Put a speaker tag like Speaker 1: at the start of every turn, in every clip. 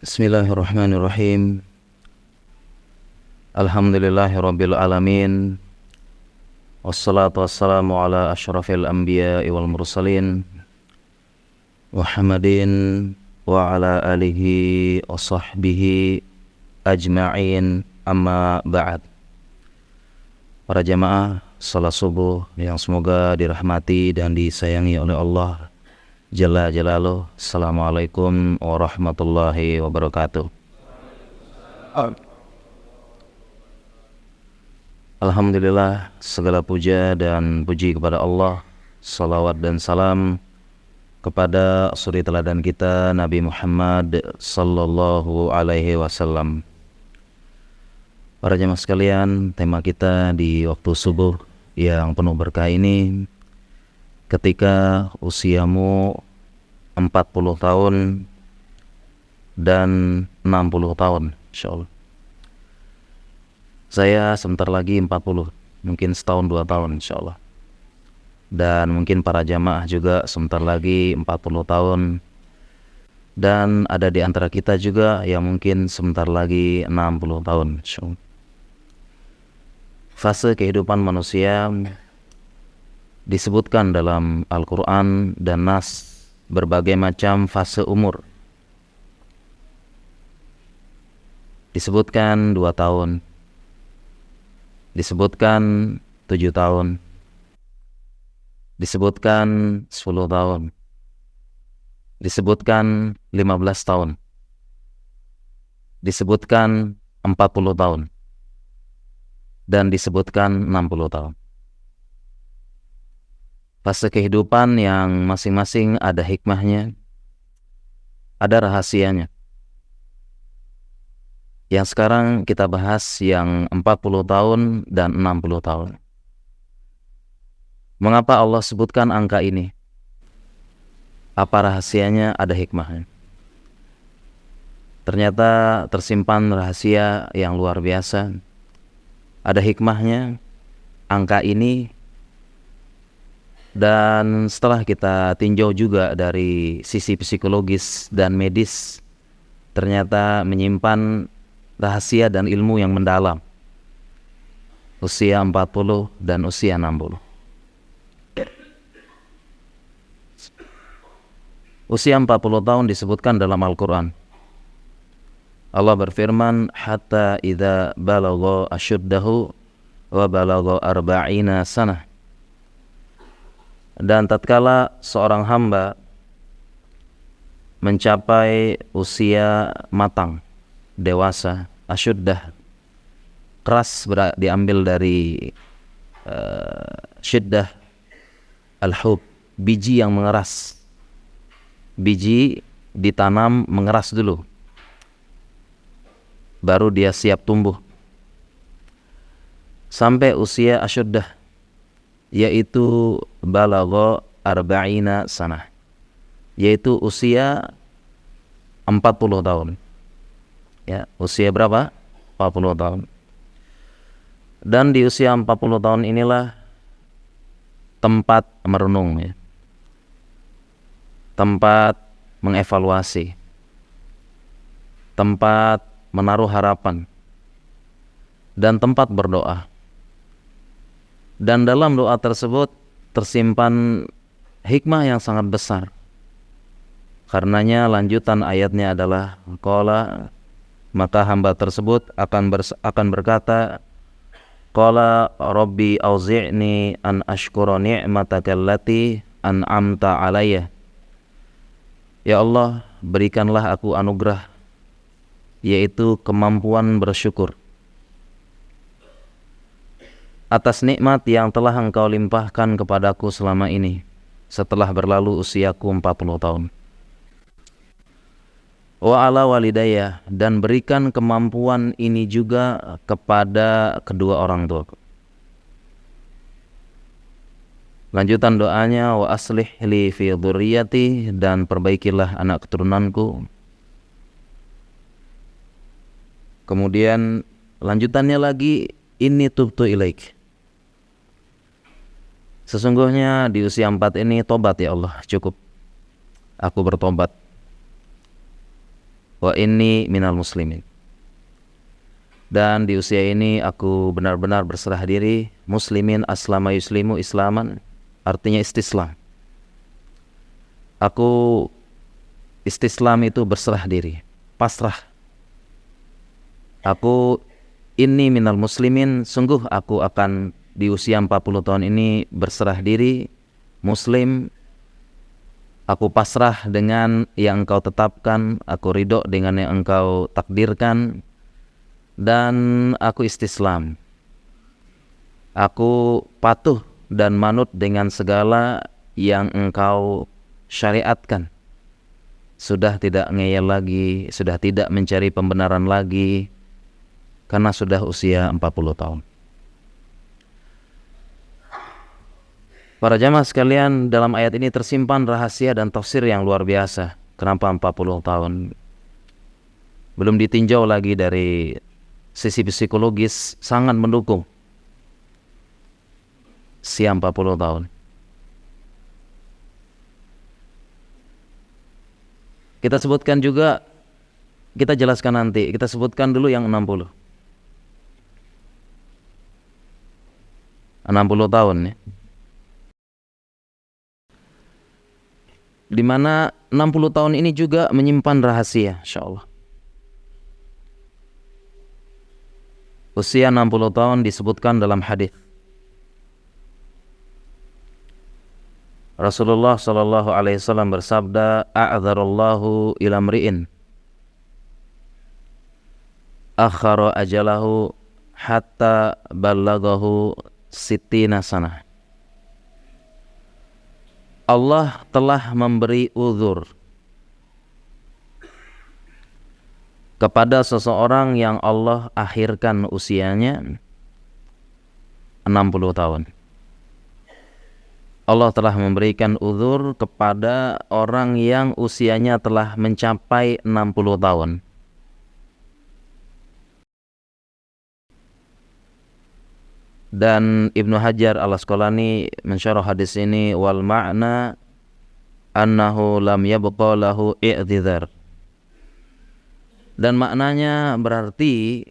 Speaker 1: Bismillahirrahmanirrahim. Alhamdulillahirabbil alamin. Wassalatu wassalamu ala asyrafil anbiya'i wal mursalin Muhammadin wa ala alihi wa sahbihi ajma'in, amma ba'd. Para jamaah salat subuh yang semoga dirahmati dan disayangi oleh Allah Jalla Jalaluh. Assalamualaikum warahmatullahi wabarakatuh. Alhamdulillah, segala puja dan puji kepada Allah. Salawat dan salam kepada suri teladan kita Nabi Muhammad sallallahu alaihi wasallam. Para jemaah sekalian, tema kita di waktu subuh yang penuh berkah ini, ketika usiamu 40 tahun dan 60 tahun, insyaallah. Saya sebentar lagi 40, mungkin setahun 2 tahun insyaallah. Dan mungkin para jamaah juga sebentar lagi 40 tahun. Dan ada di antara kita juga yang mungkin sebentar lagi 60 tahun insyaallah. Fase kehidupan manusia disebutkan dalam Al-Quran dan Nas berbagai macam fase umur. Disebutkan 2 tahun, disebutkan 7 tahun, disebutkan 10 tahun, disebutkan 15 tahun, disebutkan 40 tahun, dan disebutkan 60 tahun. Fase kehidupan yang masing-masing ada hikmahnya, ada rahasianya. Yang sekarang kita bahas yang 40 tahun dan 60 tahun. Mengapa Allah sebutkan angka ini? Apa rahasianya? Ada hikmahnya. Ternyata tersimpan rahasia yang luar biasa. Ada hikmahnya angka ini. Dan setelah kita tinjau juga dari sisi psikologis dan medis, ternyata menyimpan rahasia dan ilmu yang mendalam. Usia 40 dan usia 60. Usia 40 tahun disebutkan dalam Al-Quran. Allah berfirman, hatta idza balagha asyuddahu wa balagha arba'ina sanah. Dan tatkala seorang hamba mencapai usia matang, dewasa, asyuddah, keras diambil dari syiddah, al-hub, biji yang mengeras. Biji ditanam mengeras dulu, baru dia siap tumbuh. Sampai usia asyuddah, yaitu balagha arba'ina sanah, yaitu usia 40 tahun. Ya, usia berapa? 40 tahun. Dan di usia 40 tahun inilah tempat merenung, ya. Tempat mengevaluasi, tempat menaruh harapan, dan tempat berdoa. Dan dalam doa tersebut tersimpan hikmah yang sangat besar. Karenanya lanjutan ayatnya adalah qala, maka hamba tersebut akan berkata, qala rabbi auzi'ni an ashkura ni'mataka allati an'amta alayya. Ya Allah, berikanlah aku anugerah, yaitu kemampuan bersyukur atas nikmat yang telah Engkau limpahkan kepadaku selama ini, setelah berlalu usiaku 40 tahun. Wa ala walidayya, dan berikan kemampuan ini juga kepada kedua orang tuaku. Lanjutan doanya, wa aslih li fi dzurriyyati, dan perbaikilah anak keturunanku. Kemudian lanjutannya lagi, inni tubtu ilaik. Sesungguhnya di usia 4 ini tobat ya Allah, cukup. Aku bertobat. wa inni minal muslimin. Dan di usia ini aku benar-benar berserah diri. Muslimin aslama yuslimu islaman, artinya istislam. Aku istislam itu berserah diri, pasrah. Aku inni minal muslimin, sungguh aku akan di usia 40 tahun ini berserah diri, muslim. Aku pasrah dengan yang engkau tetapkan, aku ridho dengan yang engkau takdirkan, dan aku istislam. Aku patuh dan manut dengan segala yang engkau syariatkan. Sudah tidak ngeyel lagi, sudah tidak mencari pembenaran lagi, karena sudah usia 40 tahun. Para jamaah sekalian, dalam ayat ini tersimpan rahasia dan tafsir yang luar biasa. Kenapa 40 tahun? Belum ditinjau lagi dari sisi psikologis, sangat mendukung usia 40 tahun. Kita sebutkan juga, kita jelaskan nanti. Kita sebutkan dulu yang 60. 60 tahun ya. Di mana 60 tahun ini juga menyimpan rahasia, insyaallah. Usia 60 tahun disebutkan dalam hadis. Rasulullah sallallahu alaihi wasallam bersabda, "A'dzarallahu ila mri'in akhara ajalahu hatta ballaghahu sittina sanah." Allah telah memberi uzur kepada seseorang yang Allah akhirkan usianya 60 tahun. Allah telah memberikan uzur kepada orang yang usianya telah mencapai 60 tahun. Dan Ibnu Hajar al-Asqalani mensyarah hadis ini, wal ma'na annahu lam yabqa lahu i'tizar. Dan maknanya berarti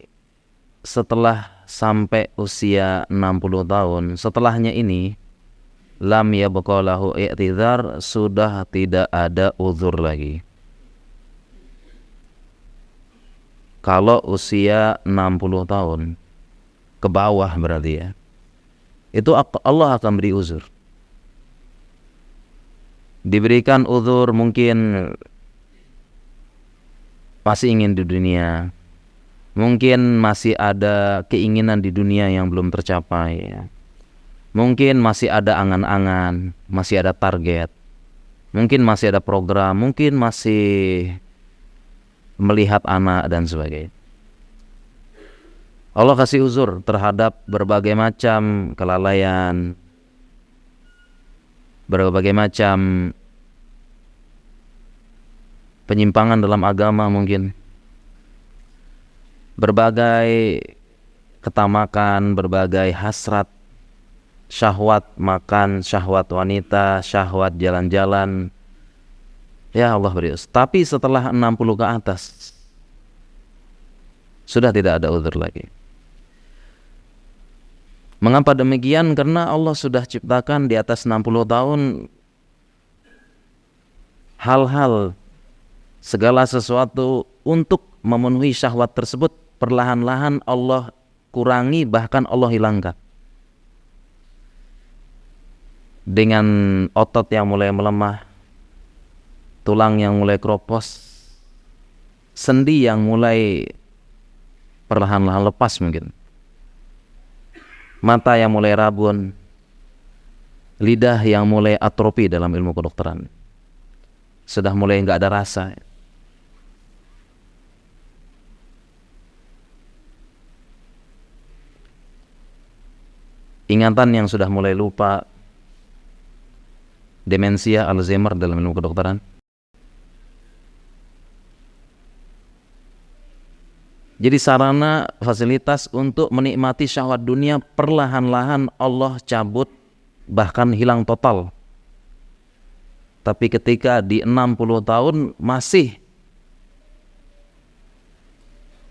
Speaker 1: setelah sampai usia 60 tahun, setelahnya ini lam yabqa lahu i'tizar, sudah tidak ada uzur lagi. Kalau usia 60 tahun ke bawah berarti ya, itu Allah akan beri uzur. Diberikan uzur mungkin masih ingin di dunia, mungkin masih ada keinginan di dunia yang belum tercapai ya. Mungkin masih ada angan-angan, masih ada target, mungkin masih ada program, mungkin masih melihat anak dan sebagainya. Allah kasih uzur terhadap berbagai macam kelalaian, berbagai macam penyimpangan dalam agama mungkin, berbagai ketamakan, berbagai hasrat, syahwat makan, syahwat wanita, syahwat jalan-jalan. Ya Allah beri uzur. Tapi setelah 60 ke atas sudah tidak ada uzur lagi. Mengapa demikian? Karena Allah sudah ciptakan di atas 60 tahun hal-hal, segala sesuatu untuk memenuhi syahwat tersebut perlahan-lahan Allah kurangi, bahkan Allah hilangkan. Dengan otot yang mulai melemah, tulang yang mulai keropos, sendi yang mulai perlahan-lahan lepas mungkin, mata yang mulai rabun, lidah yang mulai atrofi dalam ilmu kedokteran, sudah mulai nggak ada rasa. Ingatan yang sudah mulai lupa, demensia, Alzheimer dalam ilmu kedokteran. Jadi sarana fasilitas untuk menikmati syahwat dunia perlahan-lahan Allah cabut, bahkan hilang total. Tapi ketika di 60 tahun masih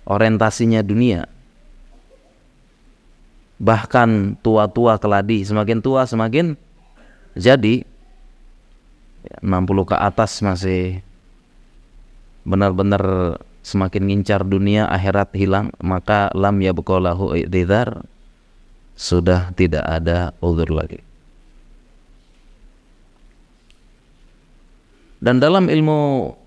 Speaker 1: orientasinya dunia. Bahkan tua-tua keladi, semakin tua semakin jadi. 60 ke atas masih benar-benar semakin ngincar dunia, akhirat hilang, maka lam yabqalahu i'tidhar, sudah tidak ada uzur lagi. Dan dalam ilmu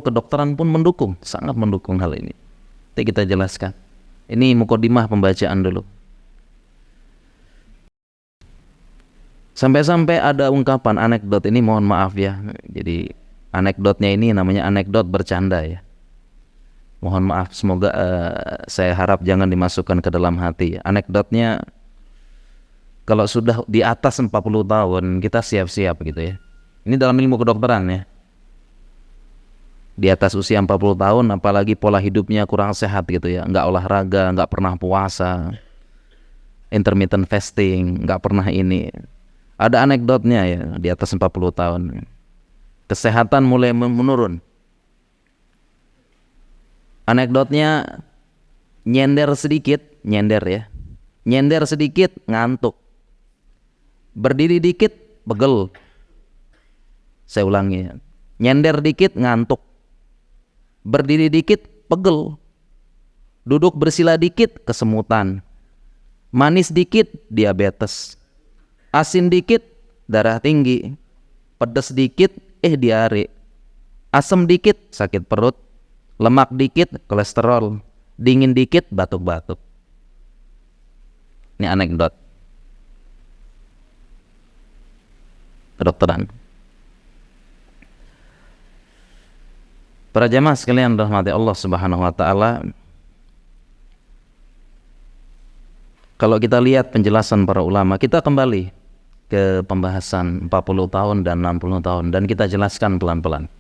Speaker 1: kedokteran pun mendukung, sangat mendukung hal ini. Nanti kita jelaskan. Ini mukadimah pembacaan dulu. Sampai-sampai ada ungkapan anekdot ini, mohon maaf ya. Jadi anekdotnya ini namanya anekdot bercanda ya. Mohon maaf, semoga saya harap jangan dimasukkan ke dalam hati. Anekdotnya, kalau sudah di atas 40 tahun kita siap-siap gitu ya. Ini dalam ilmu kedokteran ya. Di atas usia 40 tahun apalagi pola hidupnya kurang sehat gitu ya, nggak olahraga, nggak pernah puasa, intermittent fasting, nggak pernah ini. Ada anekdotnya ya, di atas 40 tahun kesehatan mulai menurun. Anekdotnya, nyender sedikit ngantuk, berdiri dikit pegel. Saya ulangi ya. Nyender dikit ngantuk, berdiri dikit pegel, duduk bersila dikit kesemutan, manis dikit diabetes, asin dikit darah tinggi, pedas dikit diare, asam dikit sakit perut, lemak dikit kolesterol, dingin dikit batuk-batuk. Ini anekdot kedokteran. Para jamaah sekalian rahmati Allah Subhanahu wa taala, kalau kita lihat penjelasan para ulama, kita kembali ke pembahasan 40 tahun dan 60 tahun dan kita jelaskan pelan-pelan.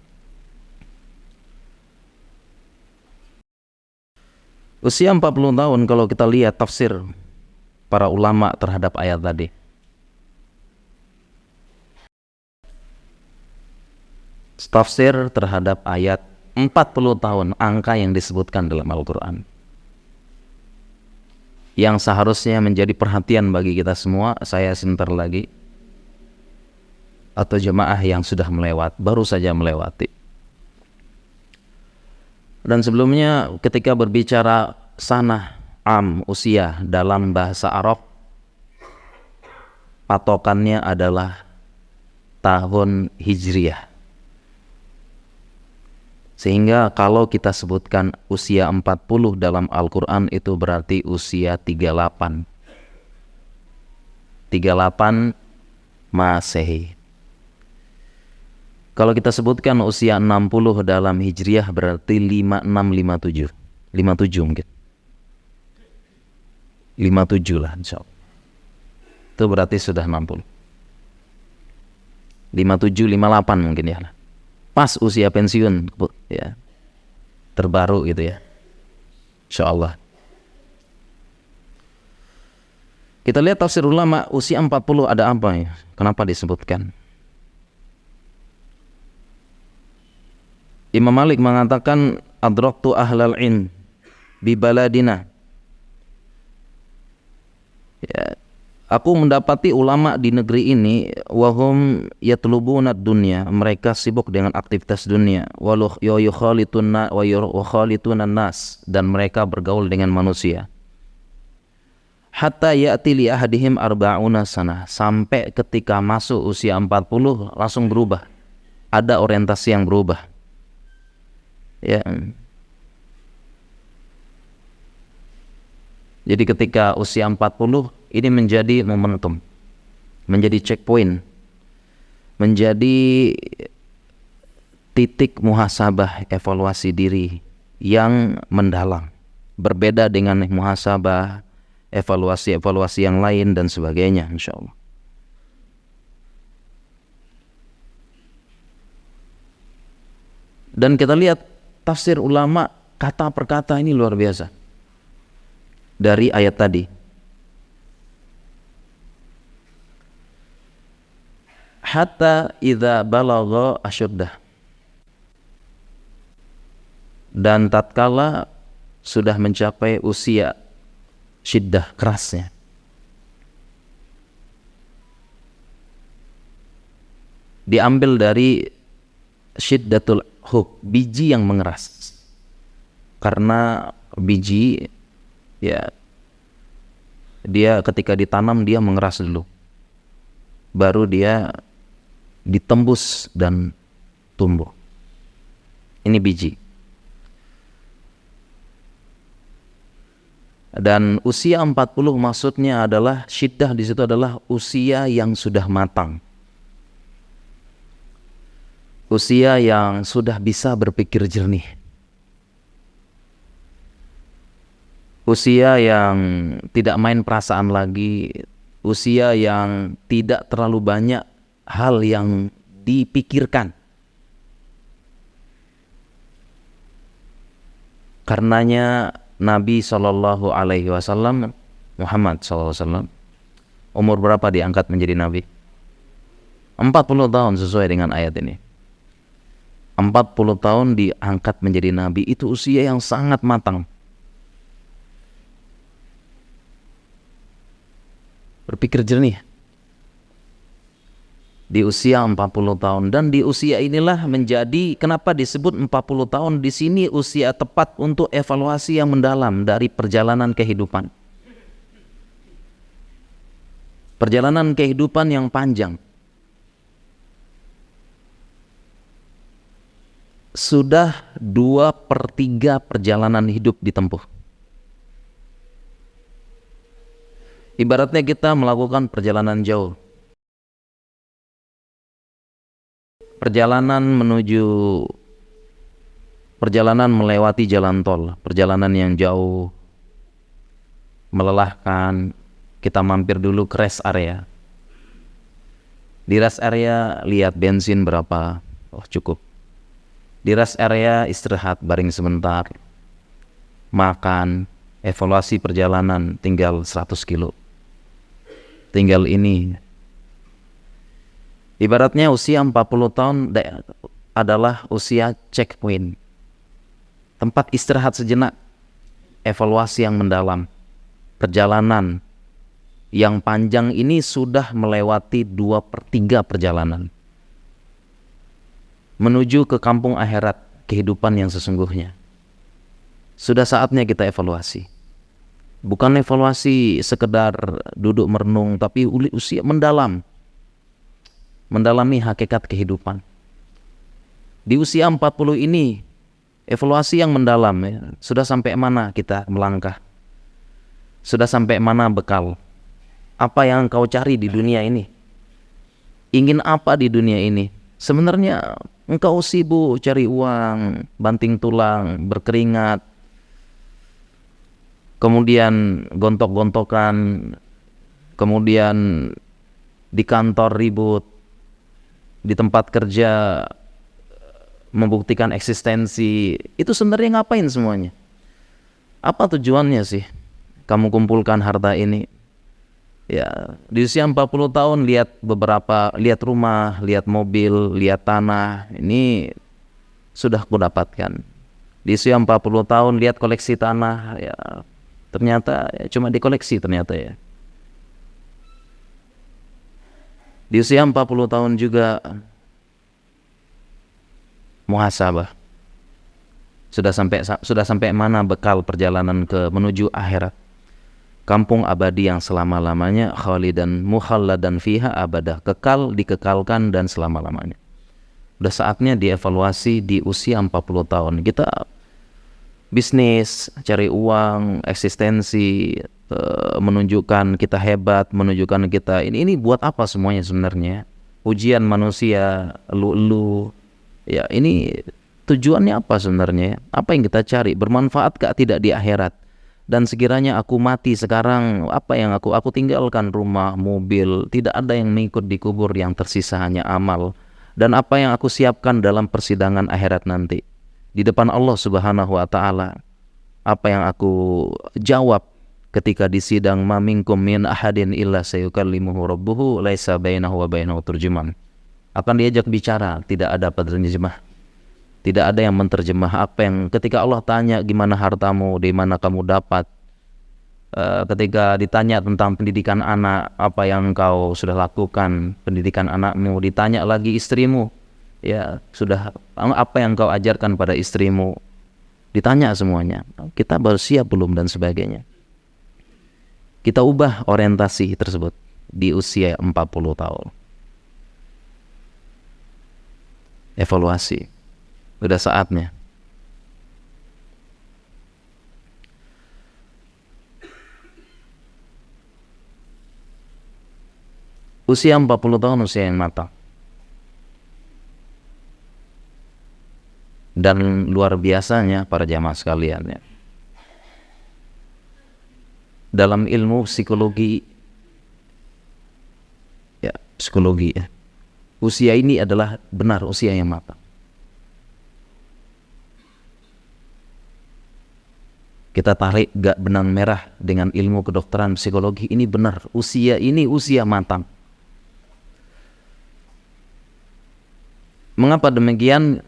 Speaker 1: Usia 40 tahun, kalau kita lihat tafsir para ulama terhadap ayat tadi, tafsir terhadap ayat 40 tahun, angka yang disebutkan dalam Al-Quran, yang seharusnya menjadi perhatian bagi kita semua. Saya sebentar lagi, atau jemaah yang sudah baru saja melewati. Dan sebelumnya ketika berbicara sanah usia dalam bahasa Arab, patokannya adalah tahun Hijriah. Sehingga kalau kita sebutkan usia 40 dalam Al-Quran, itu berarti usia 38 Masehi. Kalau kita sebutkan usia 60 dalam Hijriah, berarti 5657 mungkin 57 lah insyaallah. Itu berarti sudah 60, 57, 58 mungkin ya, pas usia pensiun ya, terbaru gitu ya, insyaallah. Kita lihat tafsir ulama, usia 40 ada apa ya, kenapa disebutkan. Imam Malik mengatakan, adraktu ahlal ilm bi baladina, ya, aku mendapati ulama di negeri ini, wahum yatlubuna dunya, mereka sibuk dengan aktivitas dunia, wa yukhalituna nas, dan mereka bergaul dengan manusia. Hatta ya'ti li ahadihim arba'una sanah, sampai ketika masuk usia 40 langsung berubah, ada orientasi yang berubah ya. Jadi ketika usia 40 ini menjadi momentum, menjadi checkpoint, menjadi titik muhasabah, evaluasi diri yang mendalam, berbeda dengan muhasabah, evaluasi yang lain dan sebagainya, insyaallah. Dan kita lihat tafsir ulama kata per kata, ini luar biasa dari ayat tadi. Hatta idza balagha asyuddah, Dan tatkala sudah mencapai usia syiddah kerasnya, diambil dari syiddatul hub, biji yang mengeras. Karena biji ya dia ketika ditanam dia mengeras dulu, baru dia ditembus dan tumbuh. Ini biji. Dan usia 40 maksudnya adalah syiddah di situ adalah usia yang sudah matang. Usia yang sudah bisa berpikir jernih. Usia yang tidak main perasaan lagi. Usia yang tidak terlalu banyak hal yang dipikirkan. Karenanya Nabi Shallallahu Alaihi Wasallam, Muhammad Sallallahu Alaihi Wasallam, umur berapa diangkat menjadi Nabi? 40 tahun sesuai dengan ayat ini. 40 tahun diangkat menjadi Nabi, itu usia yang sangat matang. Berpikir jernih. Di usia 40 tahun, dan di usia inilah menjadi kenapa disebut 40 tahun di sini usia tepat untuk evaluasi yang mendalam dari perjalanan kehidupan. Perjalanan kehidupan yang panjang. Sudah 2/3 perjalanan hidup ditempuh. Ibaratnya kita melakukan perjalanan jauh. Perjalanan melewati jalan tol, perjalanan yang jauh, melelahkan. Kita mampir dulu ke rest area. Di rest area lihat bensin berapa, oh cukup. Di rest area istirahat, baring sebentar, makan, evaluasi perjalanan, tinggal 100 kilo. Tinggal ini. Ibaratnya usia 40 tahun adalah usia checkpoint. Tempat istirahat sejenak, evaluasi yang mendalam. Perjalanan yang panjang ini sudah melewati 2/3 perjalanan. Menuju ke kampung akhirat, kehidupan yang sesungguhnya. Sudah saatnya kita evaluasi. Bukan evaluasi sekedar duduk merenung, tapi usia mendalam. Mendalami hakikat kehidupan. Di usia 40 ini, evaluasi yang mendalam ya. Sudah sampai mana kita melangkah? Sudah sampai mana bekal? Apa yang kau cari di dunia ini? Ingin apa di dunia ini? Sebenarnya engkau sibuk cari uang, banting tulang, berkeringat, kemudian gontok-gontokan, kemudian di kantor ribut, di tempat kerja membuktikan eksistensi. Itu sebenarnya ngapain semuanya? Apa tujuannya sih kamu kumpulkan harta ini? Ya, di usia 40 tahun lihat rumah, lihat mobil, lihat tanah, ini sudah kudapatkan. Di usia 40 tahun lihat koleksi tanah, ya ternyata ya, cuma dikoleksi ternyata ya. Di usia 40 tahun juga muhasabah. Sudah sampai mana bekal perjalanan menuju akhirat? Kampung abadi yang selama-lamanya, khalidan mukhalladan fiha abadah, kekal, dikekalkan dan selama-lamanya. Sudah saatnya dievaluasi di usia 40 tahun. Kita bisnis, cari uang, eksistensi, menunjukkan kita hebat, menunjukkan kita ini buat apa semuanya sebenarnya? Ujian manusia, elu, ya ini tujuannya apa sebenarnya? Apa yang kita cari? Bermanfaatkah tidak di akhirat? Dan sekiranya aku mati sekarang, apa yang aku tinggalkan? Rumah, mobil, tidak ada yang mengikut di kubur, yang tersisa hanya amal. Dan apa yang aku siapkan dalam persidangan akhirat nanti di depan Allah Subhanahu wa taala? Apa yang aku jawab ketika di sidang? Ma minkum min ahadin illa sayukallimuhu rabbuhu laisa bainahu wa bainahu turjuman. Akan diajak bicara, tidak ada penerjemah. Tidak ada yang menerjemah apa yang ketika Allah tanya gimana hartamu, di mana kamu dapat. Ketika ditanya tentang pendidikan anak, apa yang kau sudah lakukan, pendidikan anakmu, ditanya lagi istrimu, ya sudah apa yang kau ajarkan pada istrimu, ditanya semuanya. Kita baru siap belum dan sebagainya. Kita ubah orientasi tersebut di usia 40 tahun. Evaluasi, udah saatnya. Usia 40 tahun usia yang matang. Dan luar biasanya para jamaah sekalian ya. Dalam ilmu psikologi ya, usia ini adalah benar usia yang matang. Kita tarik gak benang merah dengan ilmu kedokteran psikologi, ini benar usia ini usia matang. Mengapa demikian?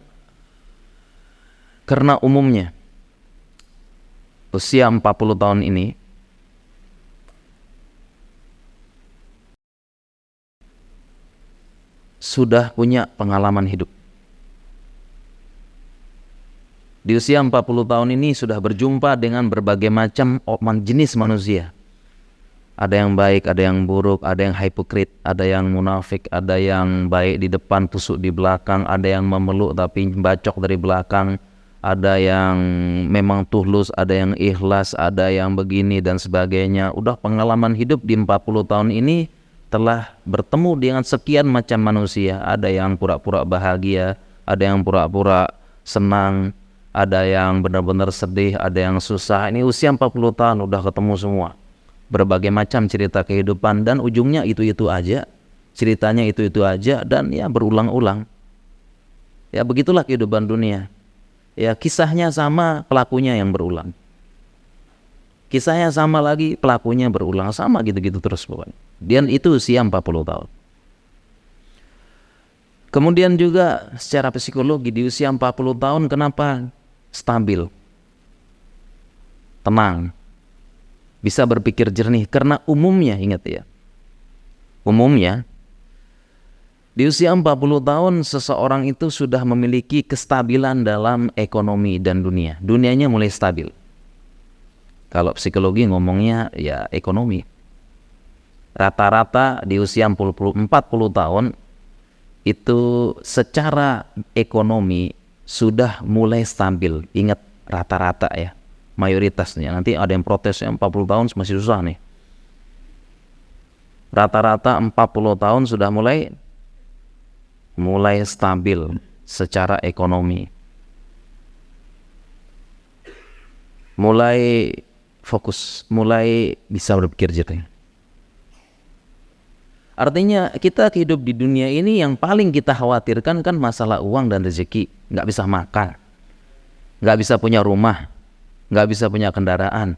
Speaker 1: Karena umumnya usia 40 tahun ini sudah punya pengalaman hidup. Di usia 40 tahun ini sudah berjumpa dengan berbagai macam jenis manusia. Ada yang baik, ada yang buruk, ada yang hipokrit, ada yang munafik, ada yang baik di depan, busuk di belakang, ada yang memeluk tapi bacok dari belakang, ada yang memang tulus, ada yang ikhlas, ada yang begini dan sebagainya. Udah pengalaman hidup di 40 tahun ini telah bertemu dengan sekian macam manusia. Ada yang pura-pura bahagia, ada yang pura-pura senang, ada yang benar-benar sedih, ada yang susah. Ini usia 40 tahun udah ketemu semua. Berbagai macam cerita kehidupan dan ujungnya itu-itu aja. Ceritanya itu-itu aja dan ya berulang-ulang. Ya begitulah kehidupan dunia. Ya kisahnya sama, pelakunya yang berulang. Kisahnya sama lagi, pelakunya berulang, sama gitu-gitu terus pokoknya. Dan itu usia 40 tahun. Kemudian juga secara psikologi di usia 40 tahun kenapa stabil, tenang, bisa berpikir jernih? Karena umumnya, ingat ya, umumnya di usia 40 tahun seseorang itu sudah memiliki kestabilan dalam ekonomi dan dunia. Dunianya mulai stabil. Kalau psikologi ngomongnya ya ekonomi. Rata-rata di usia 40 tahun itu secara ekonomi sudah mulai stabil. Ingat rata-rata ya, mayoritasnya. Nanti ada yang protes 40 tahun masih susah nih. Rata-rata 40 tahun sudah mulai stabil secara ekonomi. Mulai fokus, mulai bisa berpikir jernih. Artinya kita hidup di dunia ini yang paling kita khawatirkan kan masalah uang dan rezeki. Nggak bisa makan, nggak bisa punya rumah, nggak bisa punya kendaraan.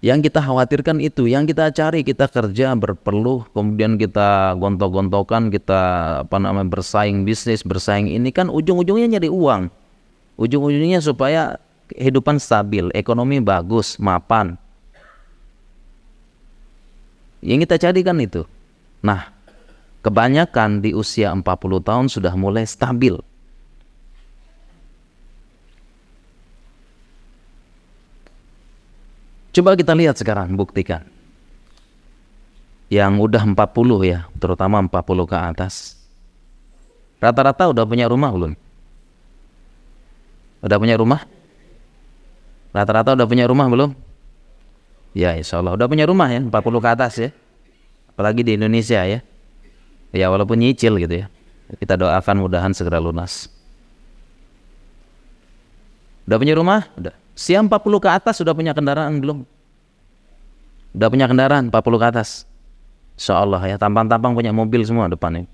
Speaker 1: Yang kita khawatirkan itu, yang kita cari, kita kerja berpeluh, kemudian kita gontok-gontokan, kita bersaing bisnis, bersaing ini kan ujung-ujungnya nyari uang. Ujung-ujungnya supaya kehidupan stabil, ekonomi bagus, mapan. Yang kita cari kan itu. Nah, kebanyakan di usia 40 tahun sudah mulai stabil. Coba kita lihat sekarang, buktikan. Yang udah 40 ya, terutama 40 ke atas. Rata-rata udah punya rumah belum? Udah punya rumah? Rata-rata udah punya rumah belum? Ya insya Allah udah punya rumah ya, 40 ke atas ya. Apalagi di Indonesia ya. Ya walaupun nyicil gitu ya. Kita doakan mudahan segera lunas. Udah punya rumah? Udah. Siap 40 ke atas sudah punya kendaraan belum? Udah punya kendaraan 40 ke atas. Insya Allah ya, tampang-tampang punya mobil semua depannya.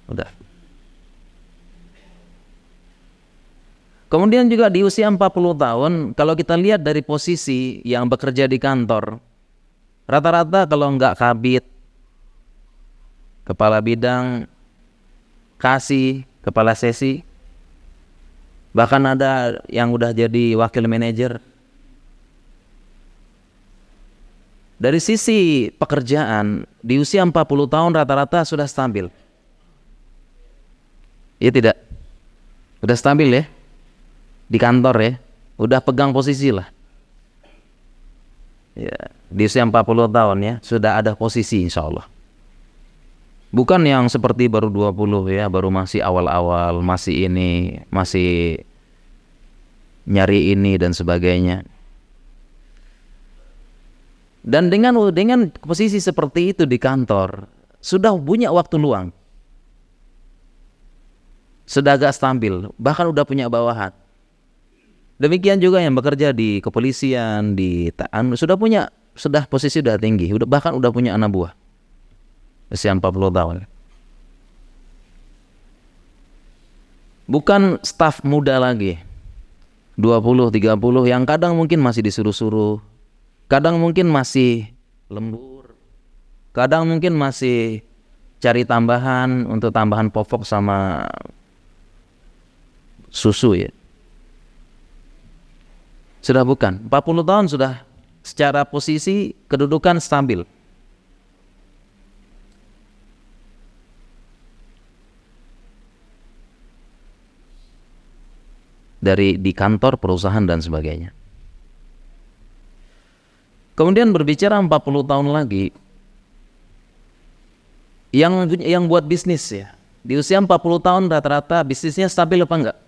Speaker 1: Udah. Kemudian juga di usia 40 tahun, kalau kita lihat dari posisi yang bekerja di kantor, rata-rata kalau nggak kabid, kepala bidang, kasih kepala sesi, bahkan ada yang udah jadi wakil manajer. Dari sisi pekerjaan, di usia 40 tahun rata-rata sudah stabil. Iya tidak? Udah stabil ya? Di kantor ya? Udah pegang posisi lah. Ya, di usia 40 tahun ya, sudah ada posisi insya Allah. Bukan yang seperti baru 20 ya, baru masih awal-awal, masih ini, masih nyari ini dan sebagainya. Dan dengan posisi seperti itu di kantor, sudah punya waktu luang, sudah agak stabil, bahkan udah punya bawahan. Demikian juga yang bekerja di kepolisian, di sudah posisi udah tinggi, bahkan udah punya anak buah, usia 40 tahun. Bukan staf muda lagi, 20, 30, yang kadang mungkin masih disuruh-suruh, kadang mungkin masih lembur, kadang mungkin masih cari tambahan untuk tambahan popok sama susu ya. Sudah bukan, 40 tahun sudah secara posisi kedudukan stabil. Di kantor, perusahaan dan sebagainya. Kemudian berbicara 40 tahun lagi, yang buat bisnis ya, di usia 40 tahun rata-rata bisnisnya stabil apa enggak?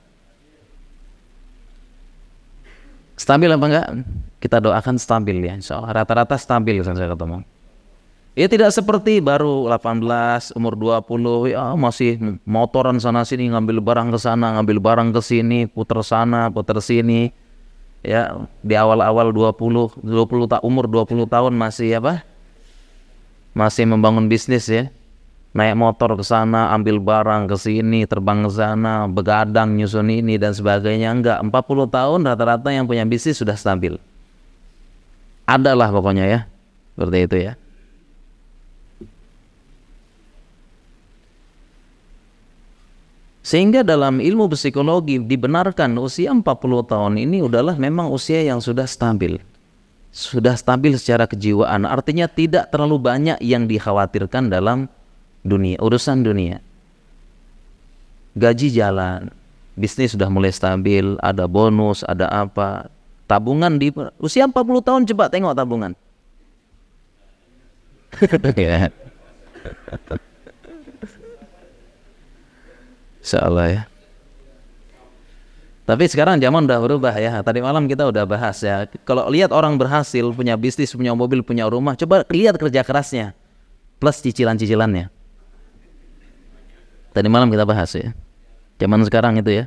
Speaker 1: Stabil apa enggak? Kita doakan stabil ya, insya Allah. Rata-rata stabil saya ketemu. Ya tidak seperti baru 18, umur 20, ya masih motoran sana sini, ngambil barang ke sana, ngambil barang ke sini, puter sana, puter sini. Ya, di awal-awal 20 umur 20 tahun masih masih membangun bisnis ya. Naik motor ke sana, ambil barang ke sini, terbang ke sana, begadang nyusun ini dan sebagainya. Enggak, 40 tahun rata-rata yang punya bisnis sudah stabil. Adalah pokoknya ya. Seperti itu ya. Sehingga dalam ilmu psikologi dibenarkan usia 40 tahun ini udahlah memang usia yang sudah stabil. Sudah stabil secara kejiwaan. Artinya tidak terlalu banyak yang dikhawatirkan dalam urusan dunia. Gaji jalan, bisnis sudah mulai stabil, ada bonus, ada apa. Tabungan di usia 40 tahun, coba tengok tabungan. Insyaallah ya. Tapi sekarang zaman udah berubah ya. Tadi malam kita udah bahas ya. Kalau lihat orang berhasil, punya bisnis, punya mobil, punya rumah, coba lihat kerja kerasnya plus cicilan-cicilannya. Tadi malam kita bahas ya. Zaman sekarang itu ya.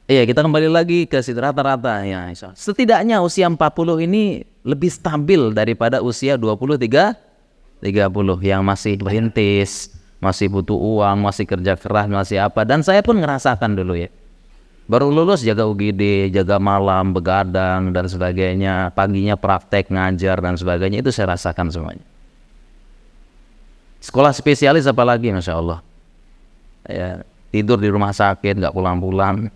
Speaker 1: Iya, kita kembali lagi ke situ rata-rata ya. Setidaknya usia 40 ini lebih stabil daripada usia 23, 30 yang masih berintis, masih butuh uang, masih kerja keras, masih apa. Dan saya pun ngerasakan dulu ya. Baru lulus jaga UGD, jaga malam, begadang dan sebagainya. Paginya praktek, ngajar dan sebagainya. Itu saya rasakan semuanya. Sekolah spesialis apalagi, Masya Allah ya, tidur di rumah sakit, nggak pulang-pulang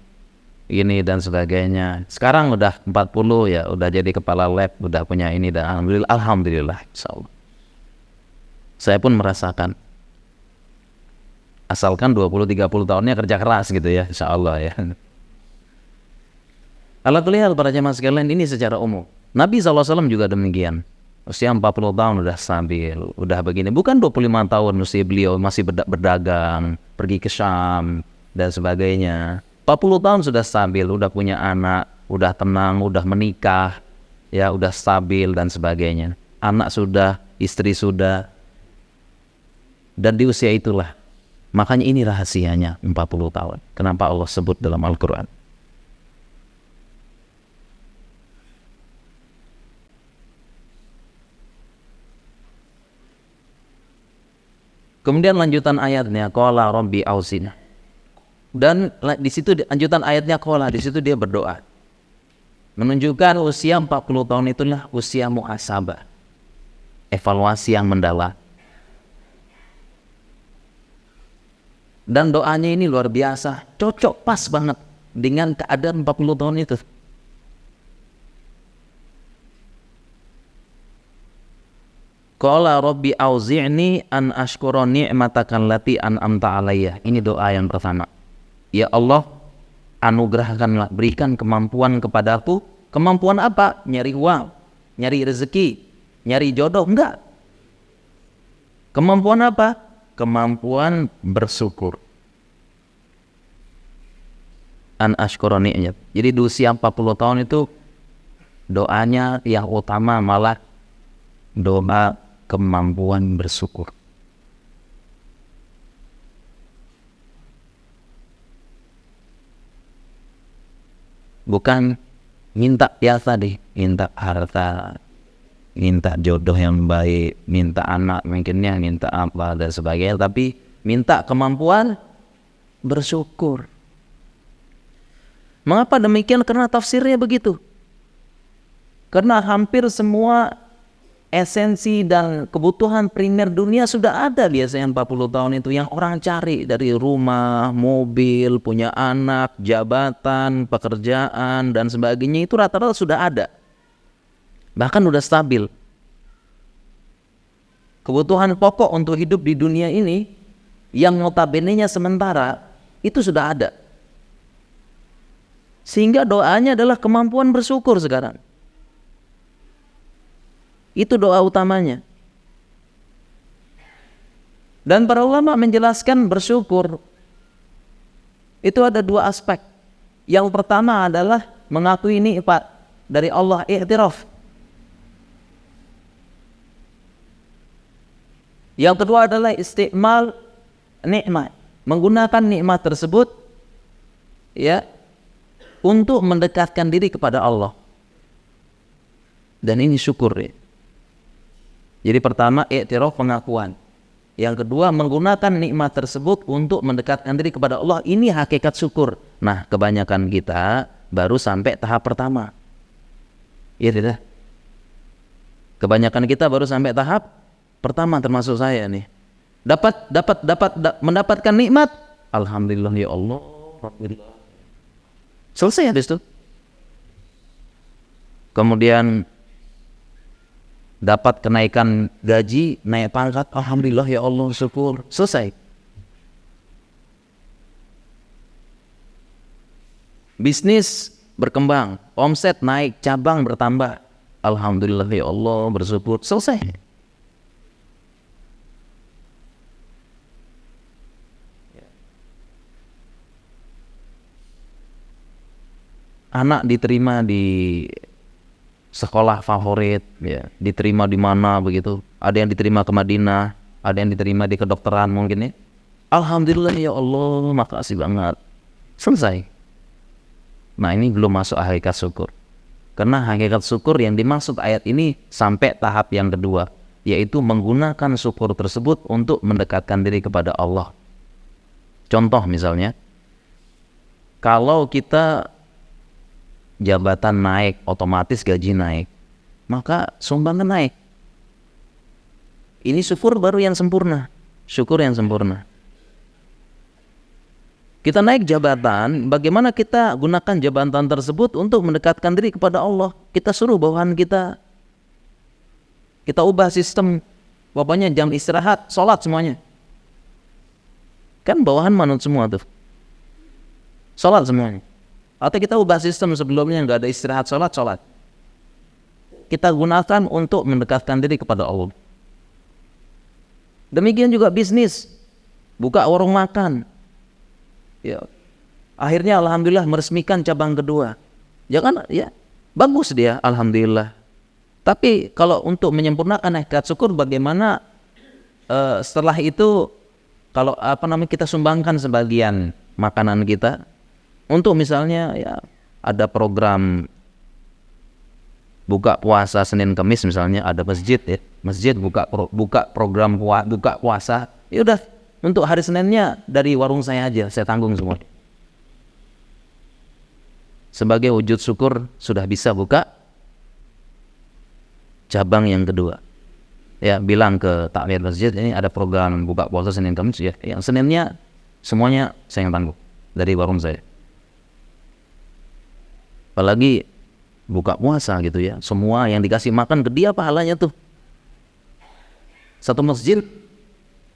Speaker 1: ini dan sebagainya. Sekarang udah 40 ya, udah jadi kepala lab, udah punya ini dan Alhamdulillah Insya Allah. Saya pun merasakan, asalkan 20-30 tahunnya kerja keras gitu ya, Insya Allah ya. Ala kulli hal para jamaah sekalian, ini secara umum. Nabi SAW juga demikian. Usia 40 tahun udah stabil, udah begini. Bukan 25 tahun usia beliau masih berdagang, pergi ke Syam dan sebagainya. 40 tahun sudah stabil, udah punya anak, udah tenang, udah menikah, ya udah stabil dan sebagainya. Anak sudah, istri sudah. Dan di usia itulah, makanya ini rahasianya 40 tahun. Kenapa Allah sebut dalam Al-Quran? Kemudian lanjutan ayatnya, qala rabbi ausin. Dan di situ lanjutan ayatnya qala, di situ dia berdoa. Menunjukkan usia 40 tahun itulah usia muhasabah. Evaluasi yang mendalam. Dan doanya ini luar biasa, cocok pas banget dengan keadaan 40 tahun itu. Qala rabbi auzi'ni an ashkura ni'mataka allati an'amta alayya. Ini doa yang pertama. Ya Allah, anugerahkanlah, berikan kemampuan kepadaku. Kemampuan apa? Nyari uang, nyari rezeki, nyari jodoh? Enggak. Kemampuan apa? Kemampuan bersyukur. An ashkura ni'mat. Jadi di usia 40 tahun itu doanya yang utama malah doa kemampuan bersyukur. Bukan minta biasa deh, minta harta, minta jodoh yang baik, minta anak mungkinnya, minta apa dan sebagainya, tapi minta kemampuan bersyukur. Mengapa demikian? Karena tafsirnya begitu. Karena hampir semua esensi dan kebutuhan primer dunia sudah ada biasanya 40 tahun itu yang orang cari, dari rumah, mobil, punya anak, jabatan, pekerjaan dan sebagainya, itu rata-rata sudah ada. Bahkan sudah stabil. Kebutuhan pokok untuk hidup di dunia ini yang notabene-nya sementara itu sudah ada. Sehingga doanya adalah kemampuan bersyukur sekarang. Itu doa utamanya. Dan para ulama menjelaskan bersyukur itu ada dua aspek. Yang pertama adalah mengakui nikmat dari Allah, i'tiraf. Yang kedua adalah istimal nikmat, menggunakan nikmat tersebut ya untuk mendekatkan diri kepada Allah. Dan ini syukur ya. Jadi pertama i'tiraf, pengakuan. Yang kedua menggunakan nikmat tersebut untuk mendekatkan diri kepada Allah. Ini hakikat syukur. Nah, kebanyakan kita baru sampai tahap pertama. Iya tidak? Kebanyakan kita baru sampai tahap pertama, termasuk saya nih. Mendapatkan nikmat, alhamdulillah ya Allah. Alhamdulillah. Selesai habis itu. Kemudian dapat kenaikan gaji, naik pangkat, alhamdulillah ya Allah, syukur. Selesai. Bisnis berkembang, omset naik, cabang bertambah, alhamdulillah ya Allah, bersyukur. Selesai. Anak diterima di sekolah favorit, ya, diterima di mana begitu. Ada yang diterima ke Madinah, ada yang diterima di kedokteran mungkin ya. Alhamdulillah ya Allah, makasih banget. Selesai. Nah, ini belum masuk hakikat syukur. Karena hakikat syukur yang dimaksud ayat ini sampai tahap yang kedua, yaitu menggunakan syukur tersebut untuk mendekatkan diri kepada Allah. Contoh misalnya, kalau kita jabatan naik, otomatis gaji naik, maka sumbangan naik. Ini syukur baru yang sempurna. Syukur yang sempurna. Kita naik jabatan, bagaimana kita gunakan jabatan tersebut untuk mendekatkan diri kepada Allah. Kita suruh bawahan kita ubah sistem, pokoknya jam istirahat, sholat semuanya. Kan bawahan manut semua tuh, sholat semuanya. Atau kita ubah sistem sebelumnya nggak ada istirahat, sholat. Kita gunakan untuk mendekatkan diri kepada Allah. Demikian juga bisnis, buka warung makan. Ya, akhirnya alhamdulillah meresmikan cabang kedua. Jangan ya, bagus dia, alhamdulillah. Tapi kalau untuk menyempurnakan hakikat syukur, bagaimana setelah itu kalau kita sumbangkan sebagian makanan kita untuk misalnya ya ada program buka puasa Senin Kamis misalnya, ada masjid ya, masjid buka program buka puasa, ya udah untuk hari Seninnya dari warung saya aja, saya tanggung semua. Sebagai wujud syukur sudah bisa buka cabang yang kedua. Ya, bilang ke takmir masjid, ini ada program buka puasa Senin Kamis ya, yang Seninnya Semuanya saya yang tangguh dari warung saya. Apalagi buka puasa gitu ya, semua yang dikasih makan ke dia pahalanya tuh. Satu masjid,